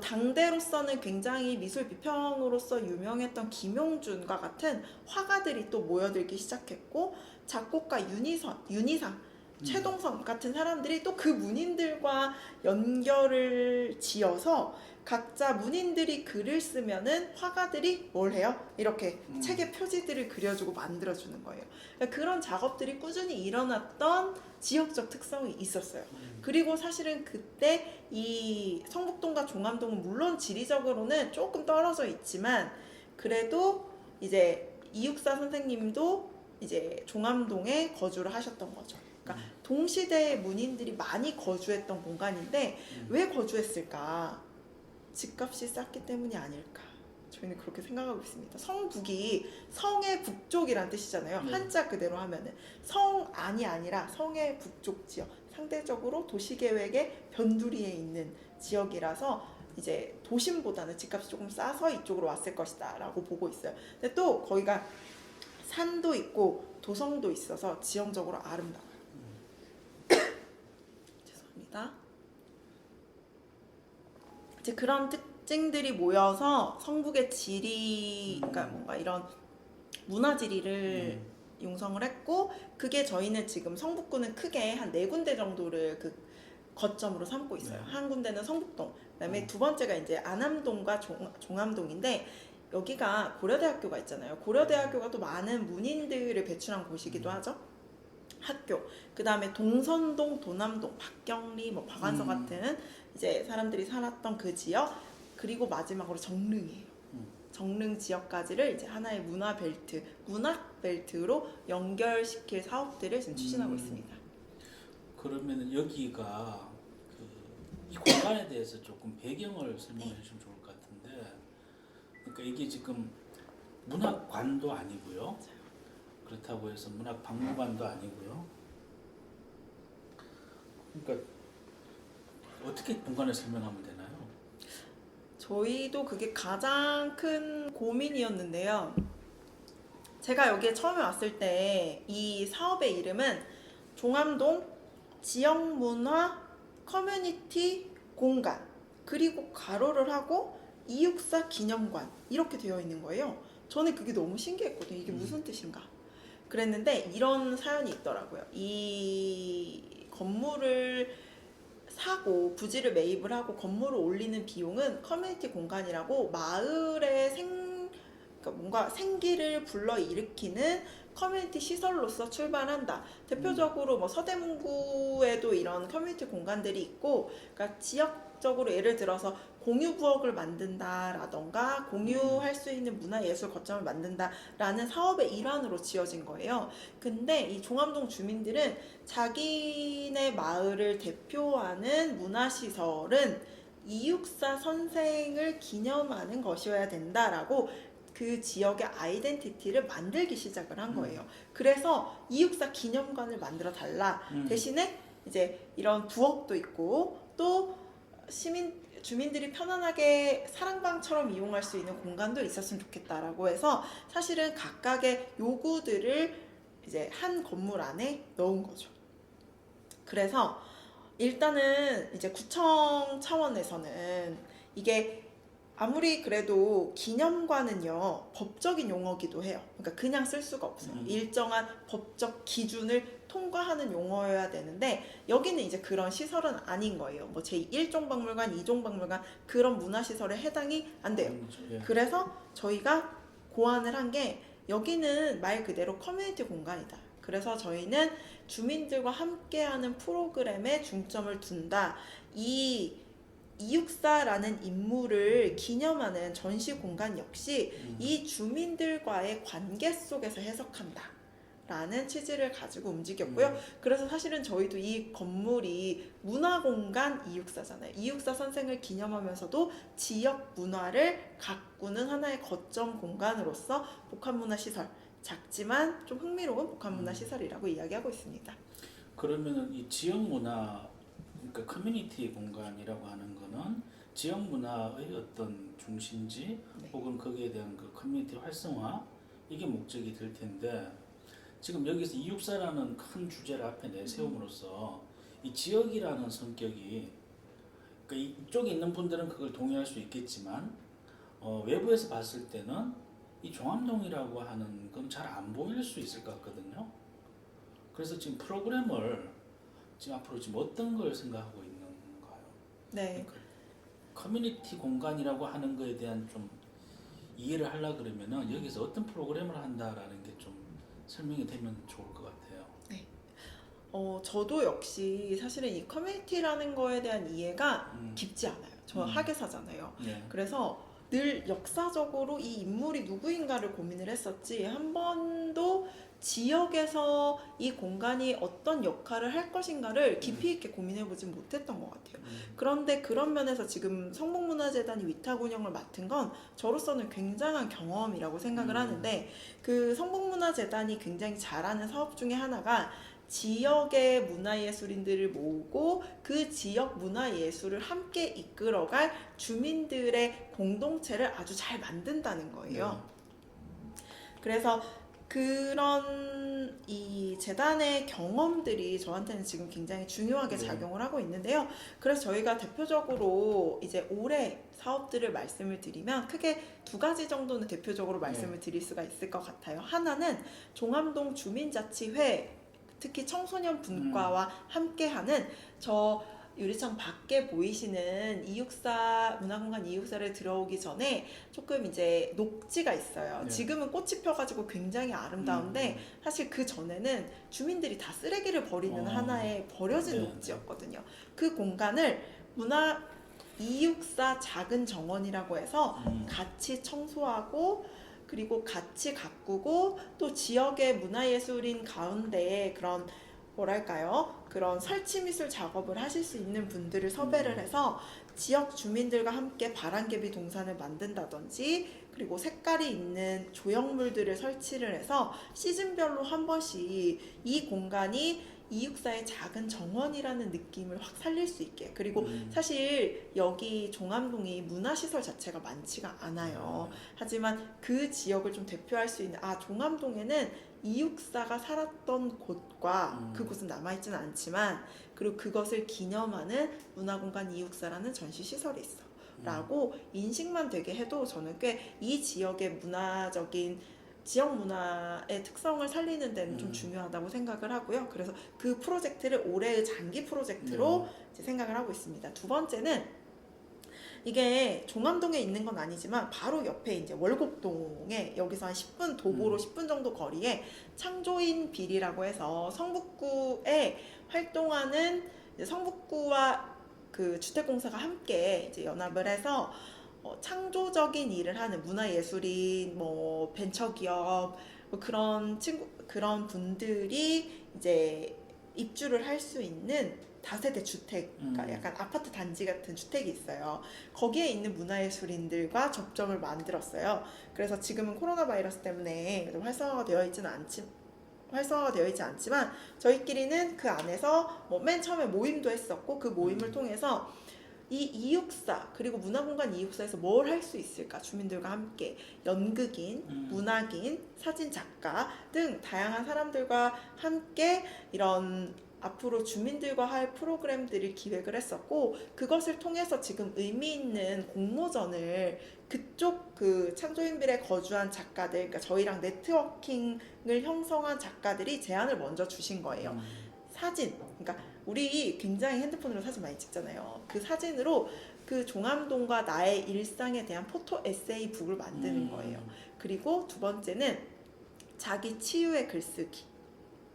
당대로서는 굉장히 미술 비평으로서 유명했던 김용준과 같은 화가들이 또 모여들기 시작했고 작곡가 윤희상 최동선 같은 사람들이 또 그 문인들과 연결을 지어서 각자 문인들이 글을 쓰면은 화가들이 뭘 해요? 이렇게 책에 표지들을 그려주고 만들어주는 거예요. 그러니까 그런 작업들이 꾸준히 일어났던 지역적 특성이 있었어요. 그리고 사실은 그때 이 성북동과 종암동은 물론 지리적으로는 조금 떨어져 있지만 그래도 이제 이육사 선생님도 이제 종암동에 거주를 하셨던 거죠. 그러니까 동시대의 문인들이 많이 거주했던 공간인데 왜 거주했을까? 집값이 쌌기 때문이 아닐까. 저희는 그렇게 생각하고 있습니다. 성북이 성의 북쪽이란 뜻이잖아요. 한자 그대로 하면은 성안이 아니라 성의 북쪽 지역. 상대적으로 도시계획의 변두리에 있는 지역이라서 이제 도심보다는 집값이 조금 싸서 이쪽으로 왔을 것이다 라고 보고 있어요. 근데 또 거기가 산도 있고 도성도 있어서 지형적으로 아름다워요. 죄송합니다. 이제 그런 특징들이 모여서 성북의 지리, 그러니까 뭔가 이런 문화 지리를 융성을 했고, 그게 저희는 지금 성북구는 크게 한 4군데 정도를 그 거점으로 삼고 있어요. 한 군데는 성북동, 그다음에 두 번째가 이제 안암동과 종암동인데, 여기가 고려대학교가 있잖아요. 고려대학교가 또 많은 문인들을 배출한 곳이기도 하죠. 학교. 그 다음에 동선동, 도남동, 박경리, 뭐 박완서 같은 이제 사람들이 살았던 그 지역. 그리고 마지막으로 정릉이에요. 정릉 지역까지를 이제 하나의 문화 벨트, 문학 벨트로 연결시킬 사업들을 지금 추진하고 있습니다. 그러면 여기가 이 공간에 대해서 조금 배경을 설명해 주시면 좋을 것 같은데, 그러니까 이게 지금 문학관도 아니고요. 그렇다고 해서 문학박물관도 아니고요. 그러니까 어떻게 공간을 설명하면 되나요? 저희도 그게 가장 큰 고민이었는데요. 제가 여기에 처음에 왔을 때 이 사업의 이름은 종암동 지역문화 커뮤니티 공간, 그리고 가로를 하고 이육사 기념관 이렇게 되어 있는 거예요. 저는 그게 너무 신기했거든요. 이게 무슨 뜻인가? 그랬는데 이런 사연이 있더라고요. 이 건물을 사고 부지를 매입을 하고 건물을 올리는 비용은 커뮤니티 공간이라고 마을의 그러니까 뭔가 생기를 불러일으키는 커뮤니티 시설로서 출발한다. 대표적으로 뭐 서대문구에도 이런 커뮤니티 공간들이 있고, 그러니까 지역적으로 예를 들어서 공유 부엌을 만든다라던가 공유할 수 있는 문화예술 거점을 만든다라는 사업의 일환으로 지어진 거예요. 근데 이 종암동 주민들은 자기네 마을을 대표하는 문화시설은 이육사 선생을 기념하는 것이어야 된다라고 그 지역의 아이덴티티를 만들기 시작을 한 거예요. 그래서 이육사 기념관을 만들어 달라. 대신에 이제 이런 부엌도 있고 또 주민들이 편안하게 사랑방처럼 이용할 수 있는 공간도 있었으면 좋겠다라고 해서 사실은 각각의 요구들을 이제 한 건물 안에 넣은 거죠. 그래서 일단은 이제 구청 차원에서는 이게 아무리 그래도 기념관은요 법적인 용어기도 해요. 그러니까 그냥 쓸 수가 없어요. 일정한 법적 기준을 통과하는 용어여야 되는데 여기는 이제 그런 시설은 아닌 거예요. 뭐 제1종 박물관, 2종 박물관 그런 문화시설에 해당이 안 돼요. 그래서 저희가 고안을 한 게 여기는 말 그대로 커뮤니티 공간이다. 그래서 저희는 주민들과 함께하는 프로그램에 중점을 둔다. 이육사라는 인물을 기념하는 전시 공간 역시 이 주민들과의 관계 속에서 해석한다 라는 취지를 가지고 움직였고요. 그래서 사실은 저희도 이 건물이 문화공간 이육사잖아요. 이육사 선생을 기념하면서도 지역 문화를 가꾸는 하나의 거점 공간으로서 복합문화시설, 작지만 좀 흥미로운 복합문화시설이라고 이야기하고 있습니다. 그러면 이 지역문화, 그러니까 커뮤니티 공간이라고 하는 거는 지역 문화의 어떤 중심지 혹은 거기에 대한 그 커뮤니티 활성화 이게 목적이 될 텐데 지금 여기서 이육사라는 큰 주제를 앞에 내세움으로써 이 지역이라는 성격이 그러니까 이쪽에 있는 분들은 그걸 동의할 수 있겠지만 외부에서 봤을 때는 이 종암동이라고 하는 건 잘 안 보일 수 있을 것 같거든요. 그래서 지금 프로그램을 지금 앞으로 지금 어떤 걸 생각하고 있는가요? 네. 그 커뮤니티 공간이라고 하는 거에 대한 좀 이해를 하려 그러면은 여기서 어떤 프로그램을 한다라는 게 좀 설명이 되면 좋을 것 같아요. 저도 역시 사실은 이 커뮤니티라는 거에 대한 이해가 깊지 않아요. 저 학예사잖아요. 네. 그래서 늘 역사적으로 이 인물이 누구인가를 고민을 했었지 한 번도 지역에서 이 공간이 어떤 역할을 할 것인가를 깊이 있게 고민해보진 못했던 것 같아요. 그런데 그런 면에서 지금 성북문화재단이 위탁 운영을 맡은 건 저로서는 굉장한 경험이라고 생각을 하는데 그 성북문화재단이 굉장히 잘하는 사업 중에 하나가 지역의 문화예술인들을 모으고 그 지역 문화예술을 함께 이끌어갈 주민들의 공동체를 아주 잘 만든다는 거예요. 그래서 그런 이 재단의 경험들이 저한테는 지금 굉장히 중요하게 작용을 하고 있는데요. 그래서 저희가 대표적으로 이제 올해 사업들을 말씀을 드리면 크게 두 가지 정도는 대표적으로 말씀을 드릴 수가 있을 것 같아요. 하나는 종암동 주민자치회 특히 청소년 분과와 함께하는 저 유리창 밖에 보이시는 264 문화공간 264를 들어오기 전에 조금 이제 녹지가 있어요. 네. 지금은 꽃이 펴가지고 굉장히 아름다운데 사실 그 전에는 주민들이 다 쓰레기를 버리는 하나의 버려진 녹지였거든요. 그 공간을 문화 264 작은 정원이라고 해서 같이 청소하고 그리고 같이 가꾸고 또 지역의 문화예술인 가운데 그런 뭐랄까요? 그런 설치미술 작업을 하실 수 있는 분들을 섭외를 해서 지역 주민들과 함께 바람개비 동산을 만든다든지 그리고 색깔이 있는 조형물들을 설치를 해서 시즌별로 한 번씩 이 공간이 264의 작은 정원이라는 느낌을 확 살릴 수 있게 그리고 사실 여기 종암동이 문화시설 자체가 많지가 않아요. 하지만 그 지역을 좀 대표할 수 있는 종암동에는 264가 살았던 곳과 그곳은 남아있지는 않지만 그리고 그것을 기념하는 문화공간 264라는 전시시설이 있어 라고 인식만 되게 해도 저는 꽤 이 지역의 문화적인 지역 문화의 특성을 살리는 데는 좀 중요하다고 생각을 하고요. 그래서 그 프로젝트를 올해의 장기 프로젝트로 이제 생각을 하고 있습니다. 두 번째는 이게 종암동에 있는 건 아니지만 바로 옆에 이제 월곡동에 여기서 한 10분 도보로 10분 정도 거리에 창조인 빌이라고 해서 성북구에 활동하는 이제 성북구와 그 주택공사가 함께 이제 연합을 해서 창조적인 일을 하는 문화예술인, 뭐 벤처기업 뭐 그런 분들이 이제 입주를 할 수 있는 다세대 주택, 그러니까 약간 아파트 단지 같은 주택이 있어요. 거기에 있는 문화예술인들과 접점을 만들었어요. 그래서 지금은 코로나 바이러스 때문에 좀 활성화가 되어 있지 않지만 저희끼리는 그 안에서 뭐 맨 처음에 모임도 했었고 그 모임을 통해서 이 264 그리고 문화공간 264에서 뭘 할 수 있을까 주민들과 함께 연극인, 문학인, 사진작가 등 다양한 사람들과 함께 이런 앞으로 주민들과 할 프로그램들을 기획을 했었고 그것을 통해서 지금 의미 있는 공모전을 그쪽 그 창조인빌에 거주한 작가들 그러니까 저희랑 네트워킹을 형성한 작가들이 제안을 먼저 주신 거예요. 사진 그러니까 우리 굉장히 핸드폰으로 사진 많이 찍잖아요. 그 사진으로 그 종암동과 나의 일상에 대한 포토 에세이 북을 만드는 거예요. 그리고 두 번째는 자기 치유의 글쓰기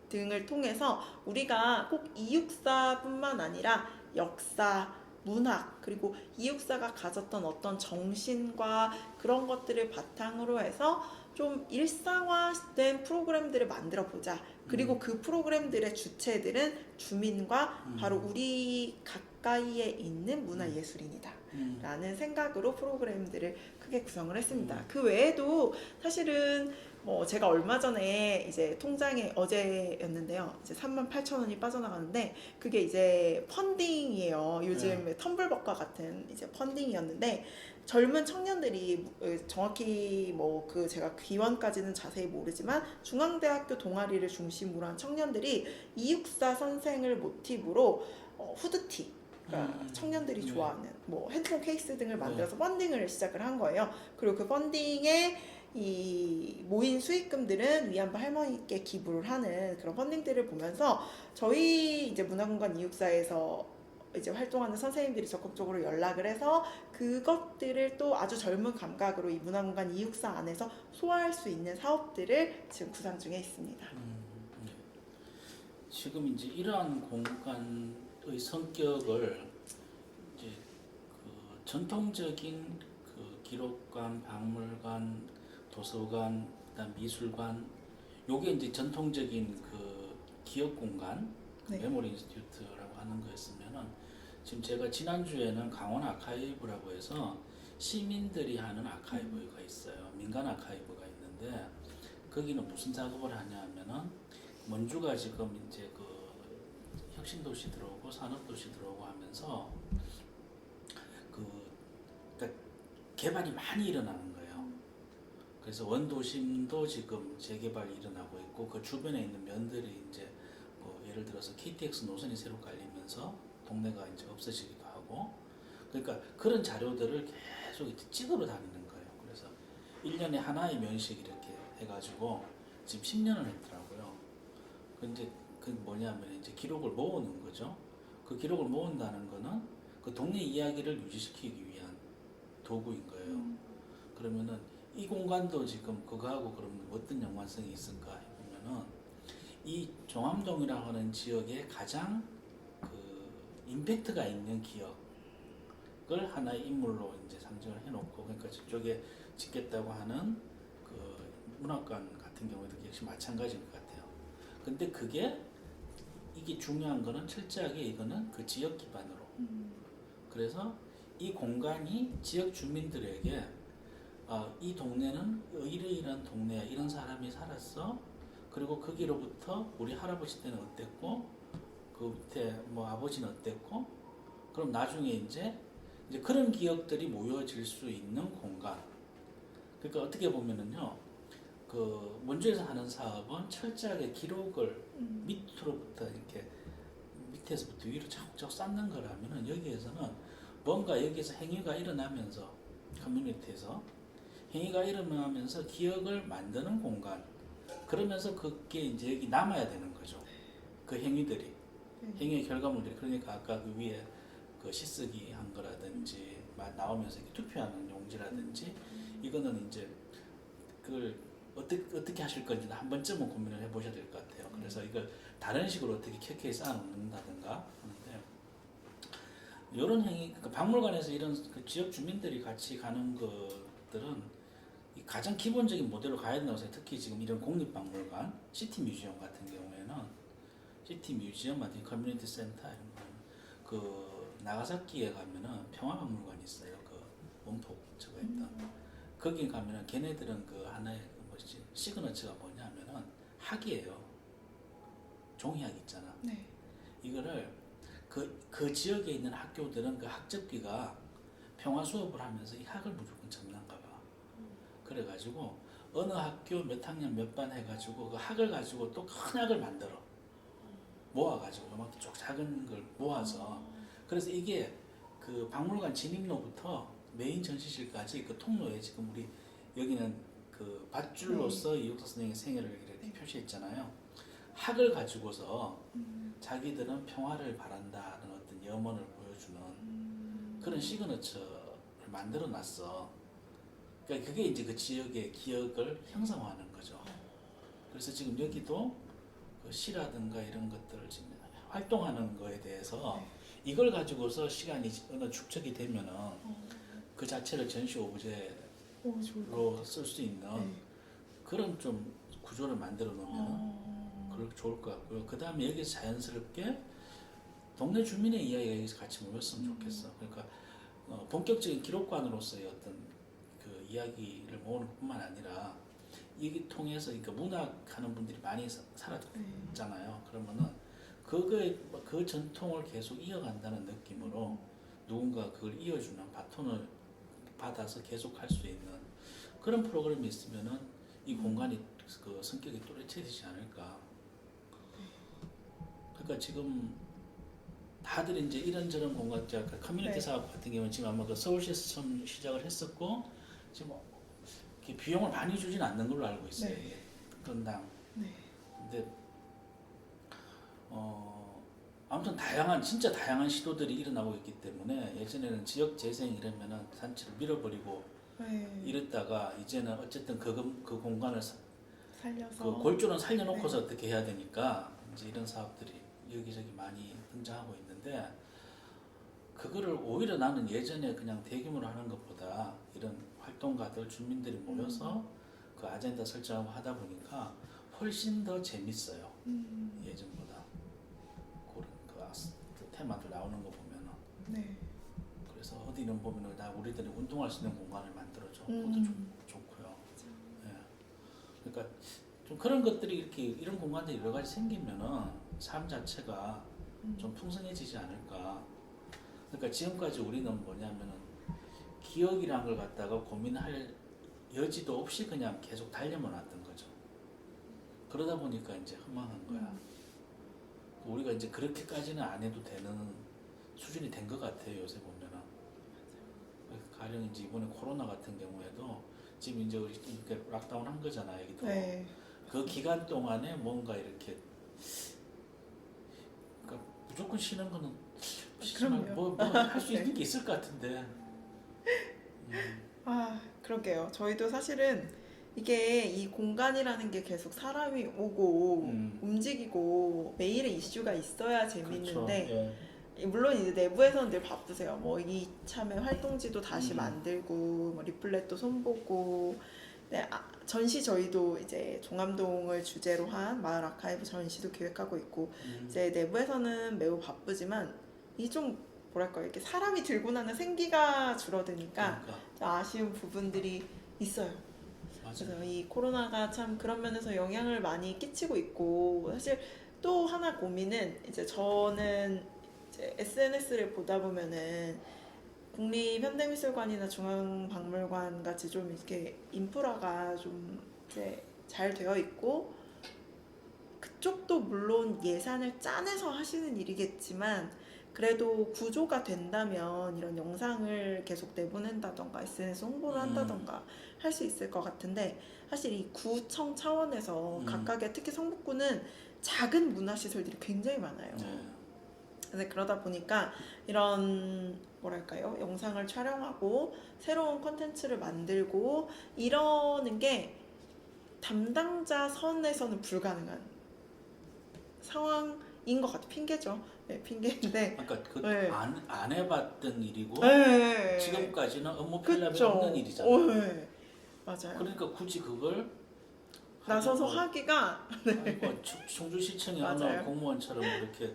등을 통해서 우리가 꼭 264뿐만 아니라 역사, 문학, 그리고 264가 가졌던 어떤 정신과 그런 것들을 바탕으로 해서 좀 일상화된 프로그램들을 만들어 보자. 그리고 그 프로그램들의 주체들은 주민과 바로 우리 가까이에 있는 문화예술인이다. 라는 생각으로 프로그램들을 크게 구성을 했습니다. 그 외에도 사실은 뭐 제가 얼마 전에 이제 통장에 어제였는데요. 이제 38,000원이 빠져나가는데 그게 이제 펀딩이에요. 요즘 텀블벅과 같은 이제 펀딩이었는데 젊은 청년들이 정확히 뭐 그 제가 기원까지는 자세히 모르지만 중앙대학교 동아리를 중심으로 한 청년들이 264 선생을 모티브로 후드티 그러니까 청년들이 좋아하는 뭐 핸드폰 케이스 등을 만들어서 펀딩을 시작을 한 거예요. 그리고 그 펀딩에 이 모인 수익금들은 위안부 할머니께 기부를 하는 그런 펀딩들을 보면서 저희 이제 문화공간 이육사에서 이제 활동하는 선생님들이 적극적으로 연락을 해서 그것들을 또 아주 젊은 감각으로 이 문화공간 이육사 안에서 소화할 수 있는 사업들을 지금 구상 중에 있습니다. 네. 지금 이제 이러한 공간의 성격을 이제 그 전통적인 그 기록관, 박물관, 도서관, 그다음 미술관, 요게 이제 전통적인 그 기억 공간, 네. 메모리 인스티튜트라고 하는 거였으면은 지금 제가 지난주에는 강원 아카이브라고 해서 시민들이 하는 아카이브가 있어요. 민간 아카이브가 있는데 거기는 무슨 작업을 하냐 하면은 원주가 지금 이제 그 혁신도시 들어오고 산업도시 들어오고 하면서 그러니까 개발이 많이 일어나는 거예요. 그래서 원도심도 지금 재개발이 일어나고 있고 그 주변에 있는 면들이 이제 뭐 예를 들어서 KTX 노선이 새로 깔리면서 동네가 이제 없어지기도 하고 그러니까 그런 자료들을 계속 이렇게 찍으러 다니는 거예요. 그래서 1년에 하나의 면식 이렇게 해가지고 지금 10년을 했더라고요. 근데 그 뭐냐면 이제 기록을 모으는 거죠. 그 기록을 모은다는 거는 그 동네 이야기를 유지시키기 위한 도구인 거예요. 그러면은 이 공간도 지금 그거하고 그러면 어떤 연관성이 있을까 해보면은 이 종암동이라고 하는 지역에 가장 그 임팩트가 있는 기억을 하나의 인물로 이제 상징을 해놓고 그러니까 저쪽에 짓겠다고 하는 그 문학관 같은 경우에도 역시 마찬가지인 것 같아요. 근데 이게 중요한 거는 철저하게 이거는 그 지역 기반으로. 그래서 이 공간이 지역 주민들에게 이 동네는 이런 동네야. 이런 사람이 살았어. 그리고 거기로부터 우리 할아버지 때는 어땠고, 그 밑에 뭐 아버지는 어땠고, 그럼 나중에 이제 그런 기억들이 모여질 수 있는 공간. 그러니까 어떻게 보면은요, 그 원주에서 하는 사업은 철저하게 기록을 밑으로부터 이렇게 밑에서부터 위로 차곡차곡 쌓는 거라면은 여기에서는 뭔가 여기서 행위가 일어나면서 커뮤니티에서 행위가 일어나면서 기억을 만드는 공간. 그러면서 그게 이제 여기 남아야 되는 거죠. 그 행위들이. 행위의 결과물들이. 그러니까 아까 그 위에 그 시쓰기 한 거라든지 나오면서 이렇게 투표하는 용지라든지 이거는 이제 그걸 어떻게 하실 건지 한 번쯤은 고민을 해보셔야 될 것 같아요. 그래서 이걸 다른 식으로 어떻게 켜켜이 쌓아놓는다든가 하는데 이런 행위, 그러니까 박물관에서 이런 그 지역 주민들이 같이 가는 것들은 가장 기본적인 모델로 가야 된다고 생각해요. 특히 지금 이런 국립박물관, 시티 뮤지엄 같은 경우에는 시티 뮤지엄 같은 커뮤니티 센터 이런 거는 그 나가사키에 가면은 평화박물관이 있어요. 그 원폭 저거 있던 거기 가면은 걔네들은 그 하나의 뭐지 시그너처가 뭐냐면은 학이에요. 종이학 있잖아. 네. 이거를 그 지역에 있는 학교들은 그 학접기가 평화 수업을 하면서 이 학을 무조건 접는가 봐. 그래가지고 어느 학교 몇 학년 몇 반 해가지고 그 학을 가지고 또 큰 학을 만들어 모아가지고 요만큼 쭉 작은 걸 모아서 그래서 이게 그 박물관 진입로부터 메인 전시실까지 그 통로에 지금 우리 여기는 그 밧줄로서 이육사 선생님의 생애를 이렇게 표시했잖아요. 학을 가지고서 자기들은 평화를 바란다는 어떤 염원을 보여주는 그런 시그너처를 만들어 놨어. 그러니까 그게 이제 그 지역의 기억을 형성화하는 거죠. 그래서 지금 여기도 그 시라든가 이런 것들을 지금 활동하는 거에 대해서 이걸 가지고서 시간이 어느 축적이 되면은 그 자체를 전시 오브제로 쓸 수 있는 그런 좀 구조를 만들어 놓으면 그렇게 좋을 것 같고요. 그 다음에 여기서 자연스럽게 동네 주민의 이야기가 여기서 같이 모였으면 좋겠어. 그러니까 본격적인 기록관으로서의 어떤 그 이야기를 모으는 것뿐만 아니라 이게 통해서 그러니까 문학하는 분들이 많이 살았잖아요. 그러면은 그 전통을 계속 이어간다는 느낌으로 누군가 그걸 이어주는 바톤을 받아서 계속 할 수 있는 그런 프로그램이 있으면은 이 공간이 그 성격이 또렷해지지 않을까. 그러니까 지금 다들 이제 이런저런 공간, 커뮤니티 사업 같은 경우는 지금 아마 그 서울시에서 처음 시작을 했었고 지금 이렇게 비용을 많이 주진 않는 걸로 알고 있어요. 네. 이게 건당. 네. 근데 아무튼 진짜 다양한 시도들이 일어나고 있기 때문에 예전에는 지역 재생 이러면은 산지를 밀어버리고 네. 이랬다가 이제는 어쨌든 그 공간을 살려서 그 골조는 살려놓고서 어떻게 해야 되니까 이제 이런 사업들이 여기저기 많이 등장하고 있는데 그거를 오히려 나는 예전에 그냥 대규모로 하는 것보다 이런 활동가들 주민들이 모여서 그 아젠다 설정하고 하다 보니까 훨씬 더 재밌어요. 예전보다 그런 그 테마들 나오는 거 보면은. 네. 그래서 어디는 보면은 나 우리들이 운동할 수 있는 공간을 만들어줘. 그것도 좀 좋고요. 예. 그러니까 좀 그런 것들이 이렇게 이런 공간들이 여러 가지 생기면은 삶 자체가 좀 풍성해지지 않을까. 그러니까 지금까지 우리는 뭐냐면은 기억이란 걸 갖다가 고민할 여지도 없이 그냥 계속 달려만 왔던 거죠. 그러다 보니까 이제 허망한 거야. 우리가 이제 그렇게까지는 안 해도 되는 수준이 된 것 같아요. 요새 보면은. 가령 이제 이번에 코로나 같은 경우에도 지금 이제 우리 이렇게 락다운 한 거잖아요. 여기도. 네. 그 기간 동안에 뭔가 이렇게 그러니까 무조건 쉬는 거는 그럼요. 뭐할 수 있는 네. 게 있을 것 같은데. 아, 그러게요. 저희도 사실은 이게 이 공간이라는 게 계속 사람이 오고 움직이고 매일의 이슈가 있어야 그렇죠. 재밌는데 예. 물론 이제 내부에서는 늘 바쁘세요. 뭐 이참에 활동지도 다시 만들고 뭐 리플렛도 손보고 네, 전시 저희도 이제 종암동을 주제로 한 마을 아카이브 전시도 기획하고 있고 이제 내부에서는 매우 바쁘지만 이 좀 뭐랄까 이렇게 사람이 들고 나는 생기가 줄어드니까 그러니까. 좀 아쉬운 부분들이 있어요. 맞아. 그래서 이 코로나가 참 그런 면에서 영향을 많이 끼치고 있고 사실 또 하나 고민은 이제 저는 이제 SNS를 보다 보면은 국립현대미술관이나 중앙박물관 같이 좀 이렇게 인프라가 좀 이제 잘 되어 있고 그쪽도 물론 예산을 짜내서 하시는 일이겠지만 그래도 구조가 된다면 이런 영상을 계속 내보낸다던가 SNS 홍보를 한다던가 할 수 있을 것 같은데 사실 이 구청 차원에서 각각의 특히 성북구는 작은 문화시설들이 굉장히 많아요. 네. 근데 그러다 보니까 이런 뭐랄까요 영상을 촬영하고 새로운 콘텐츠를 만들고 이러는 게 담당자 선에서는 불가능한 상황인 것 같아요. 핑계죠. 네, 핑계인데 그러니까 네. 안 해봤던 일이고 네. 지금까지는 업무 편법이 그쵸. 없는 일이잖아요. 네. 맞아요. 그러니까 굳이 그걸 나서서 하기가 아이고, 충주시청의 어느 맞아요. 공무원처럼 이렇게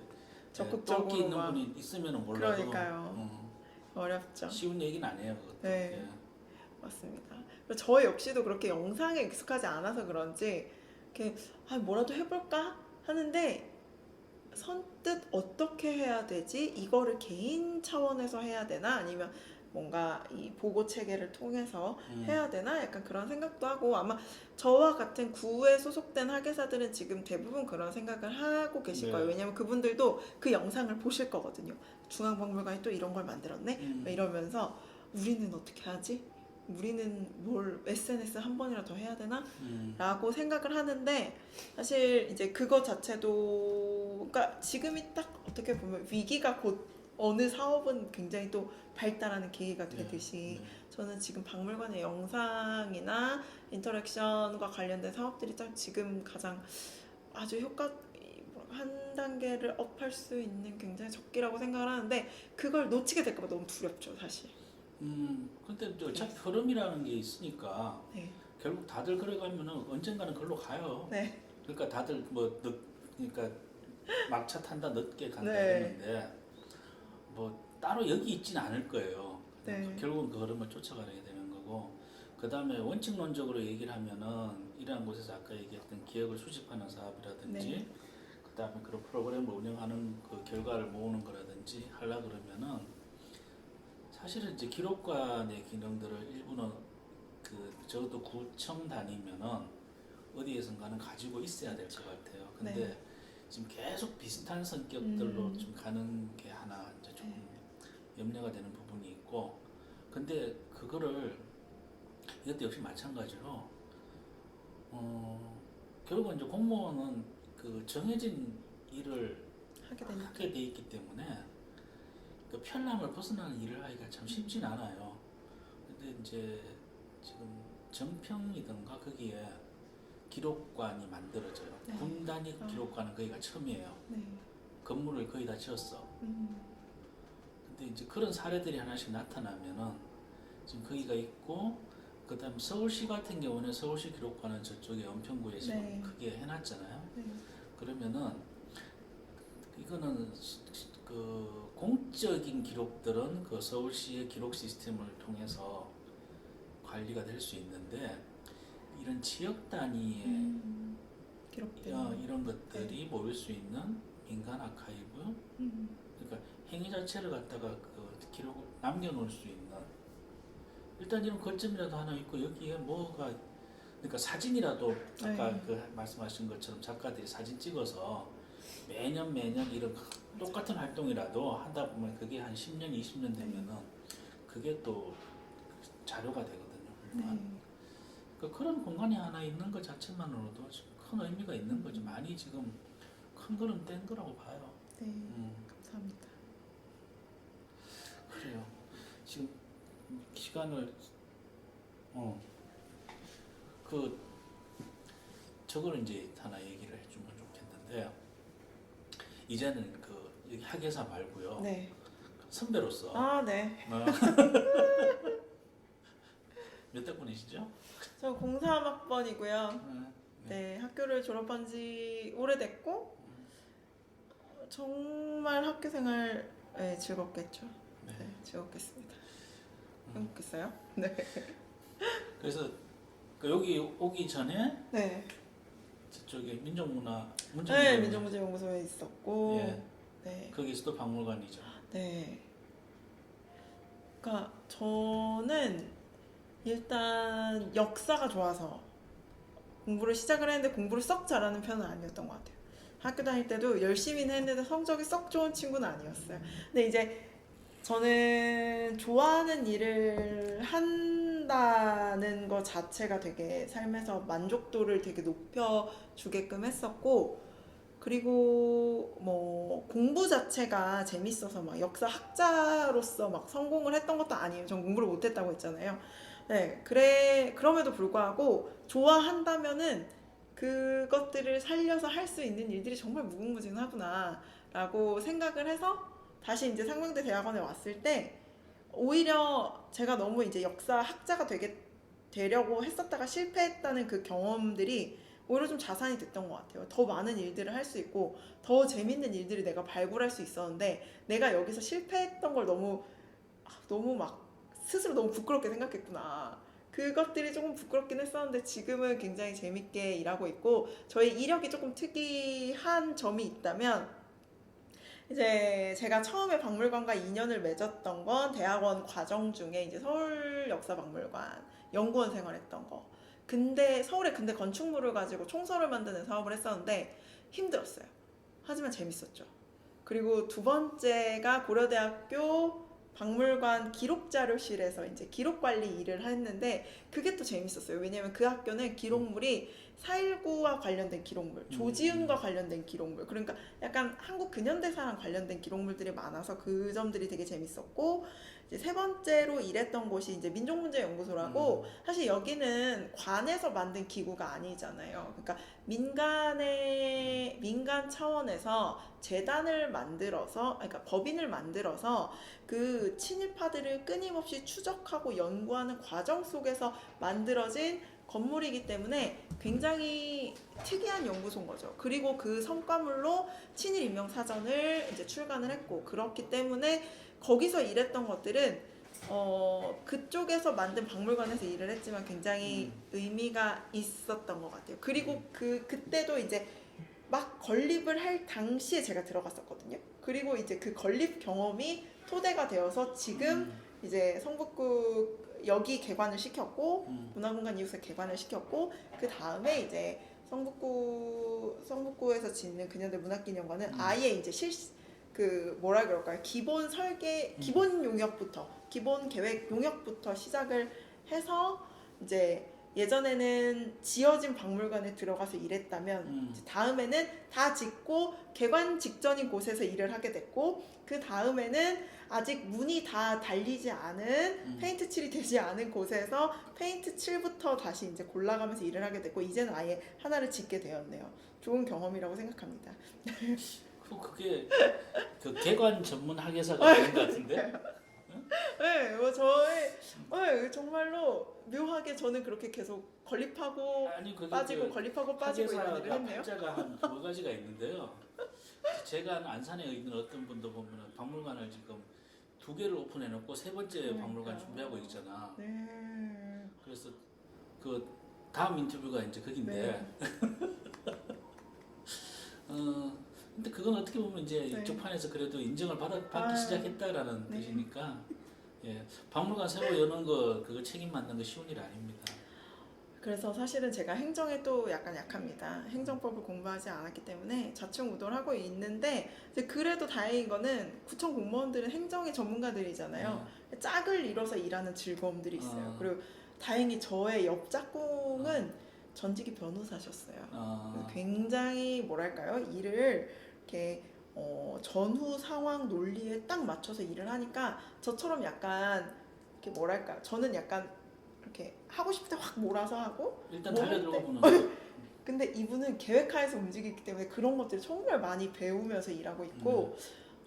적극적으로 똘끼 있는 막 분이 있으면 몰라도 그러니까요. 어렵죠. 쉬운 얘기는 아니에요. 그것도. 네. 예. 맞습니다. 그리고 저 역시도 그렇게 영상에 익숙하지 않아서 그런지 이렇게 뭐라도 해볼까 하는데 선뜻 어떻게 해야 되지? 이거를 개인 차원에서 해야 되나? 아니면 뭔가 이 보고 체계를 통해서 해야 되나? 약간 그런 생각도 하고 아마 저와 같은 구에 소속된 학예사들은 지금 대부분 그런 생각을 하고 계실 거예요. 왜냐면 그분들도 그 영상을 보실 거거든요. 중앙박물관이 또 이런 걸 만들었네? 이러면서 우리는 어떻게 하지? 우리는 뭘 SNS 한 번이라도 해야 되나? 라고 생각을 하는데 사실 이제 그거 자체도 그러니까 지금이 딱 어떻게 보면 위기가 곧 어느 사업은 굉장히 또 발달하는 계기가 되듯이 저는 지금 박물관의 영상이나 인터랙션과 관련된 사업들이 딱 지금 가장 아주 한 단계를 업할 수 있는 굉장히 적기라고 생각을 하는데 그걸 놓치게 될까 봐 너무 두렵죠 사실. 근데 어차피 흐름이라는 게 있으니까 네. 결국 다들 그래가면은 언젠가는 글로 가요. 네. 그러니까 다들 그러니까 막차 탄다 늦게 간다 네. 이러는데 뭐 따로 여기 있지는 않을 거예요. 네. 결국은 그 흐름을 쫓아가게 되는 거고 그 다음에 원칙론적으로 얘기를 하면은 이러한 곳에서 아까 얘기했던 기억을 수집하는 사업이라든지 네. 그 다음에 그런 프로그램을 운영하는 그 결과를 모으는 거라든지 하려 그러면은 사실은 이제 기록관의 기능들을 일부는 적어도 구청 다니면은 어디에선가는 가지고 있어야 될 것 같아요. 근데 네. 지금 계속 비슷한 성격들로 좀 가는 게 하나 이제 좀 염려가 되는 부분이 있고, 근데 그거를 이것도 역시 마찬가지로 결국은 이제 공무원은 그 정해진 일을 하게 되니까. 하게 돼 있기 때문에 그 편람을 벗어나는 일을 하기가 참 쉽진 않아요. 근데 이제 지금 정평이든가 거기에 기록관이 만들어져요. 네. 군 단위 기록관은 거기가 처음이에요. 네. 건물을 거의 다 지었어. 근데 이제 그런 사례들이 하나씩 나타나면은 지금 거기가 있고, 그다음 서울시 같은 경우는 서울시 기록관은 저쪽에 은평구에 지금 네. 크게 해놨잖아요. 네. 그러면은 이거는 그 공적인 기록들은 그 서울시의 기록 시스템을 통해서 관리가 될 수 있는데, 이런 지역 단위의 기록들. 이런 것들이 모일 수 있는 민간 아카이브, 그러니까 행위 자체를 갖다가 그 기록을 남겨놓을 수 있는, 일단 이런 거점이라도 하나 있고 여기에 뭐가, 그러니까 사진이라도 아까 네. 그 말씀하신 것처럼 작가들이 사진 찍어서 매년 이런 똑같은 활동이라도 하다 보면 그게 한 10년, 20년 되면은 그게 또 자료가 되거든요. 네. 그러니까 그런 공간이 하나 있는 것 자체만으로도 큰 의미가 있는 거죠. 많이 지금 큰 걸음 뗀 거라고 봐요. 네. 감사합니다. 그래요. 지금 시간을 그 저걸 이제 하나 얘기를 해주면 좋겠는데, 이제는 그 여기 학예사 말고요. 네. 선배로서 아, 네. 몇 학번이시죠? 저 03학번이고요. 네. 네, 학교를 졸업한 지 오래됐고 정말 학교 생활 즐겁겠죠. 네. 네, 즐겁겠습니다. 행복했어요? 네. 그래서 그 여기 오기 전에 네. 저쪽에 민족문화 네, 민족문제연구소에 있었고, 예. 네. 거기서도 박물관이죠. 네. 그러니까 저는 일단 역사가 좋아서 공부를 시작을 했는데 공부를 썩 잘하는 편은 아니었던 것 같아요. 학교 다닐 때도 열심히는 했는데 성적이 썩 좋은 친구는 아니었어요. 근데 이제 저는 좋아하는 일을 한다는 것 자체가 되게 삶에서 만족도를 되게 높여주게끔 했었고, 그리고 뭐 공부 자체가 재밌어서 막 역사 학자로서 막 성공을 했던 것도 아니에요. 전 공부를 못했다고 했잖아요. 네, 그럼에도 불구하고 좋아한다면은 그것들을 살려서 할 수 있는 일들이 정말 무궁무진하구나 라고 생각을 해서 다시 이제 상명대 대학원에 왔을 때 오히려 제가 너무 이제 역사 학자가 되려고 했었다가 실패했다는 그 경험들이 오히려 좀 자산이 됐던 것 같아요. 더 많은 일들을 할 수 있고 더 재밌는 일들을 내가 발굴할 수 있었는데, 내가 여기서 실패했던 걸 너무 막 스스로 너무 부끄럽게 생각했구나. 그것들이 조금 부끄럽긴 했었는데 지금은 굉장히 재밌게 일하고 있고, 저희 이력이 조금 특이한 점이 있다면, 이제 제가 처음에 박물관과 인연을 맺었던 건 대학원 과정 중에 이제 서울역사박물관 연구원 생활했던 거. 근데 서울에 건축물을 가지고 총서를 만드는 사업을 했었는데 힘들었어요. 하지만 재밌었죠. 그리고 두 번째가 고려대학교 박물관 기록자료실에서 이제 기록관리 일을 했는데 그게 또 재밌었어요. 왜냐면 그 학교는 기록물이 4.19와 관련된 기록물, 조지훈과 관련된 기록물, 그러니까 약간 한국 근현대사랑 관련된 기록물들이 많아서 그 점들이 되게 재밌었고, 이제 세 번째로 일했던 곳이 이제 민족문제연구소라고, 사실 여기는 관에서 만든 기구가 아니잖아요. 그러니까 민간 차원에서 재단을 만들어서, 그러니까 법인을 만들어서 그 친일파들을 끊임없이 추적하고 연구하는 과정 속에서 만들어진 건물이기 때문에 굉장히 특이한 연구소인 거죠. 그리고 그 성과물로 친일 인명 사전을 이제 출간을 했고, 그렇기 때문에 거기서 일했던 것들은 그쪽에서 만든 박물관에서 일을 했지만 굉장히 의미가 있었던 것 같아요. 그리고 그때도 이제 막 건립을 할 당시에 제가 들어갔었거든요. 그리고 이제 그 건립 경험이 토대가 되어서 지금 이제 성북구 여기 개관을 시켰고, 문화공간 이웃에 개관을 시켰고, 그 다음에 이제 성북구에서 짓는 근현대 문학기념관은 아예 이제 뭐라 그럴까요? 기본 설계, 기본 용역부터, 기본 계획 용역부터 시작을 해서 이제 예전에는 지어진 박물관에 들어가서 일했다면 이제 다음에는 다 짓고 개관 직전인 곳에서 일을 하게 됐고 그 다음에는 아직 문이 다 달리지 않은 페인트 칠이 되지 않은 곳에서 페인트 칠부터 다시 이제 골라가면서 일을 하게 됐고 이제는 아예 하나를 짓게 되었네요. 좋은 경험이라고 생각합니다. 그게 그 개관 전문 학예사가 되는 것 같은데? 네, 정말로 묘하게 저는 그렇게 계속 건립하고 아니, 그게 빠지고 건립하고 빠지고 이런 일을 했네요. 학자가 한 두 가지가 있는데요. 제가 아는 안산에 있는 어떤 분도 보면 박물관을 지금 2개를 오픈해놓고 3번째 박물관 준비하고 있잖아. 네. 그래서 그 다음 인터뷰가 이제 거긴데. 근데 그건 어떻게 보면 이제 이쪽 판에서 그래도 인정을 받기 시작했다라는 뜻이니까, 예, 박물관 새로 여는 거 그거 책임 맡는 거 쉬운 일 아닙니다. 그래서 사실은 제가 행정에 또 약간 약합니다. 행정법을 공부하지 않았기 때문에 좌충우돌 하고 있는데 이제 그래도 다행인 거는 구청 공무원들은 행정의 전문가들이잖아요. 짝을 이뤄서 일하는 즐거움들이 있어요. 그리고 다행히 저의 옆 짝꿍은 전직이 변호사셨어요. 그래서 굉장히 뭐랄까요, 일을 이렇게 전후 상황 논리에 딱 맞춰서 일을 하니까 저처럼 약간 이렇게 뭐랄까, 저는 약간 이렇게 하고 싶을 때 확 몰아서 하고 일단 달려들어가 보는 근데 이분은 계획하에서 움직이기 때문에 그런 것들을 정말 많이 배우면서 일하고 있고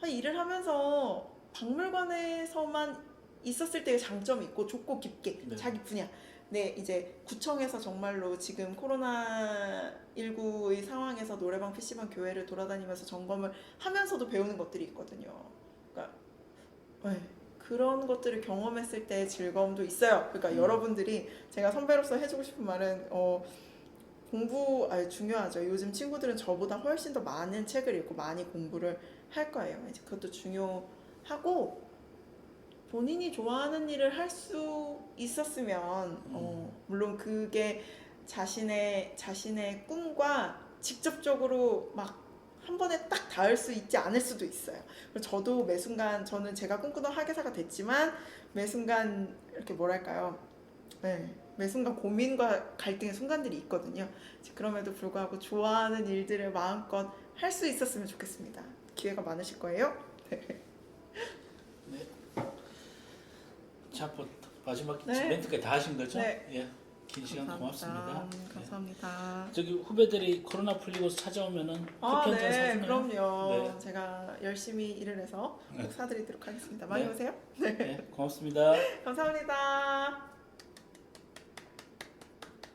일을 하면서 박물관에서만 있었을 때의 장점이 있고 좁고 깊게 자기 분야. 네, 이제 구청에서 정말로 지금 코로나19의 상황에서 노래방, PC방, 교회를 돌아다니면서 점검을 하면서도 배우는 것들이 있거든요. 그러니까 그런 것들을 경험했을 때의 즐거움도 있어요. 그러니까 여러분들이, 제가 선배로서 해주고 싶은 말은 공부 중요하죠. 요즘 친구들은 저보다 훨씬 더 많은 책을 읽고 많이 공부를 할 거예요. 이제 그것도 중요하고 본인이 좋아하는 일을 할 수 있었으면 물론 그게 자신의 꿈과 직접적으로 막 한 번에 딱 닿을 수 있지 않을 수도 있어요. 저도 매 순간, 저는 제가 꿈꾸던 학예사가 됐지만 매 순간 이렇게 뭐랄까요, 매 순간 고민과 갈등의 순간들이 있거든요. 그럼에도 불구하고 좋아하는 일들을 마음껏 할 수 있었으면 좋겠습니다. 기회가 많으실 거예요. 네. 자, 마지막 멘트까지 다 하신 거죠? 네. 예. 긴 시간 고맙습니다. 감사합니다. 저기 후배들이 코로나 풀리고 찾아오면은 커피 한잔 사주나요? 그럼요. 네. 제가 열심히 일을 해서 꼭 사드리도록 하겠습니다. 많이 오세요. 네, 고맙습니다. 감사합니다.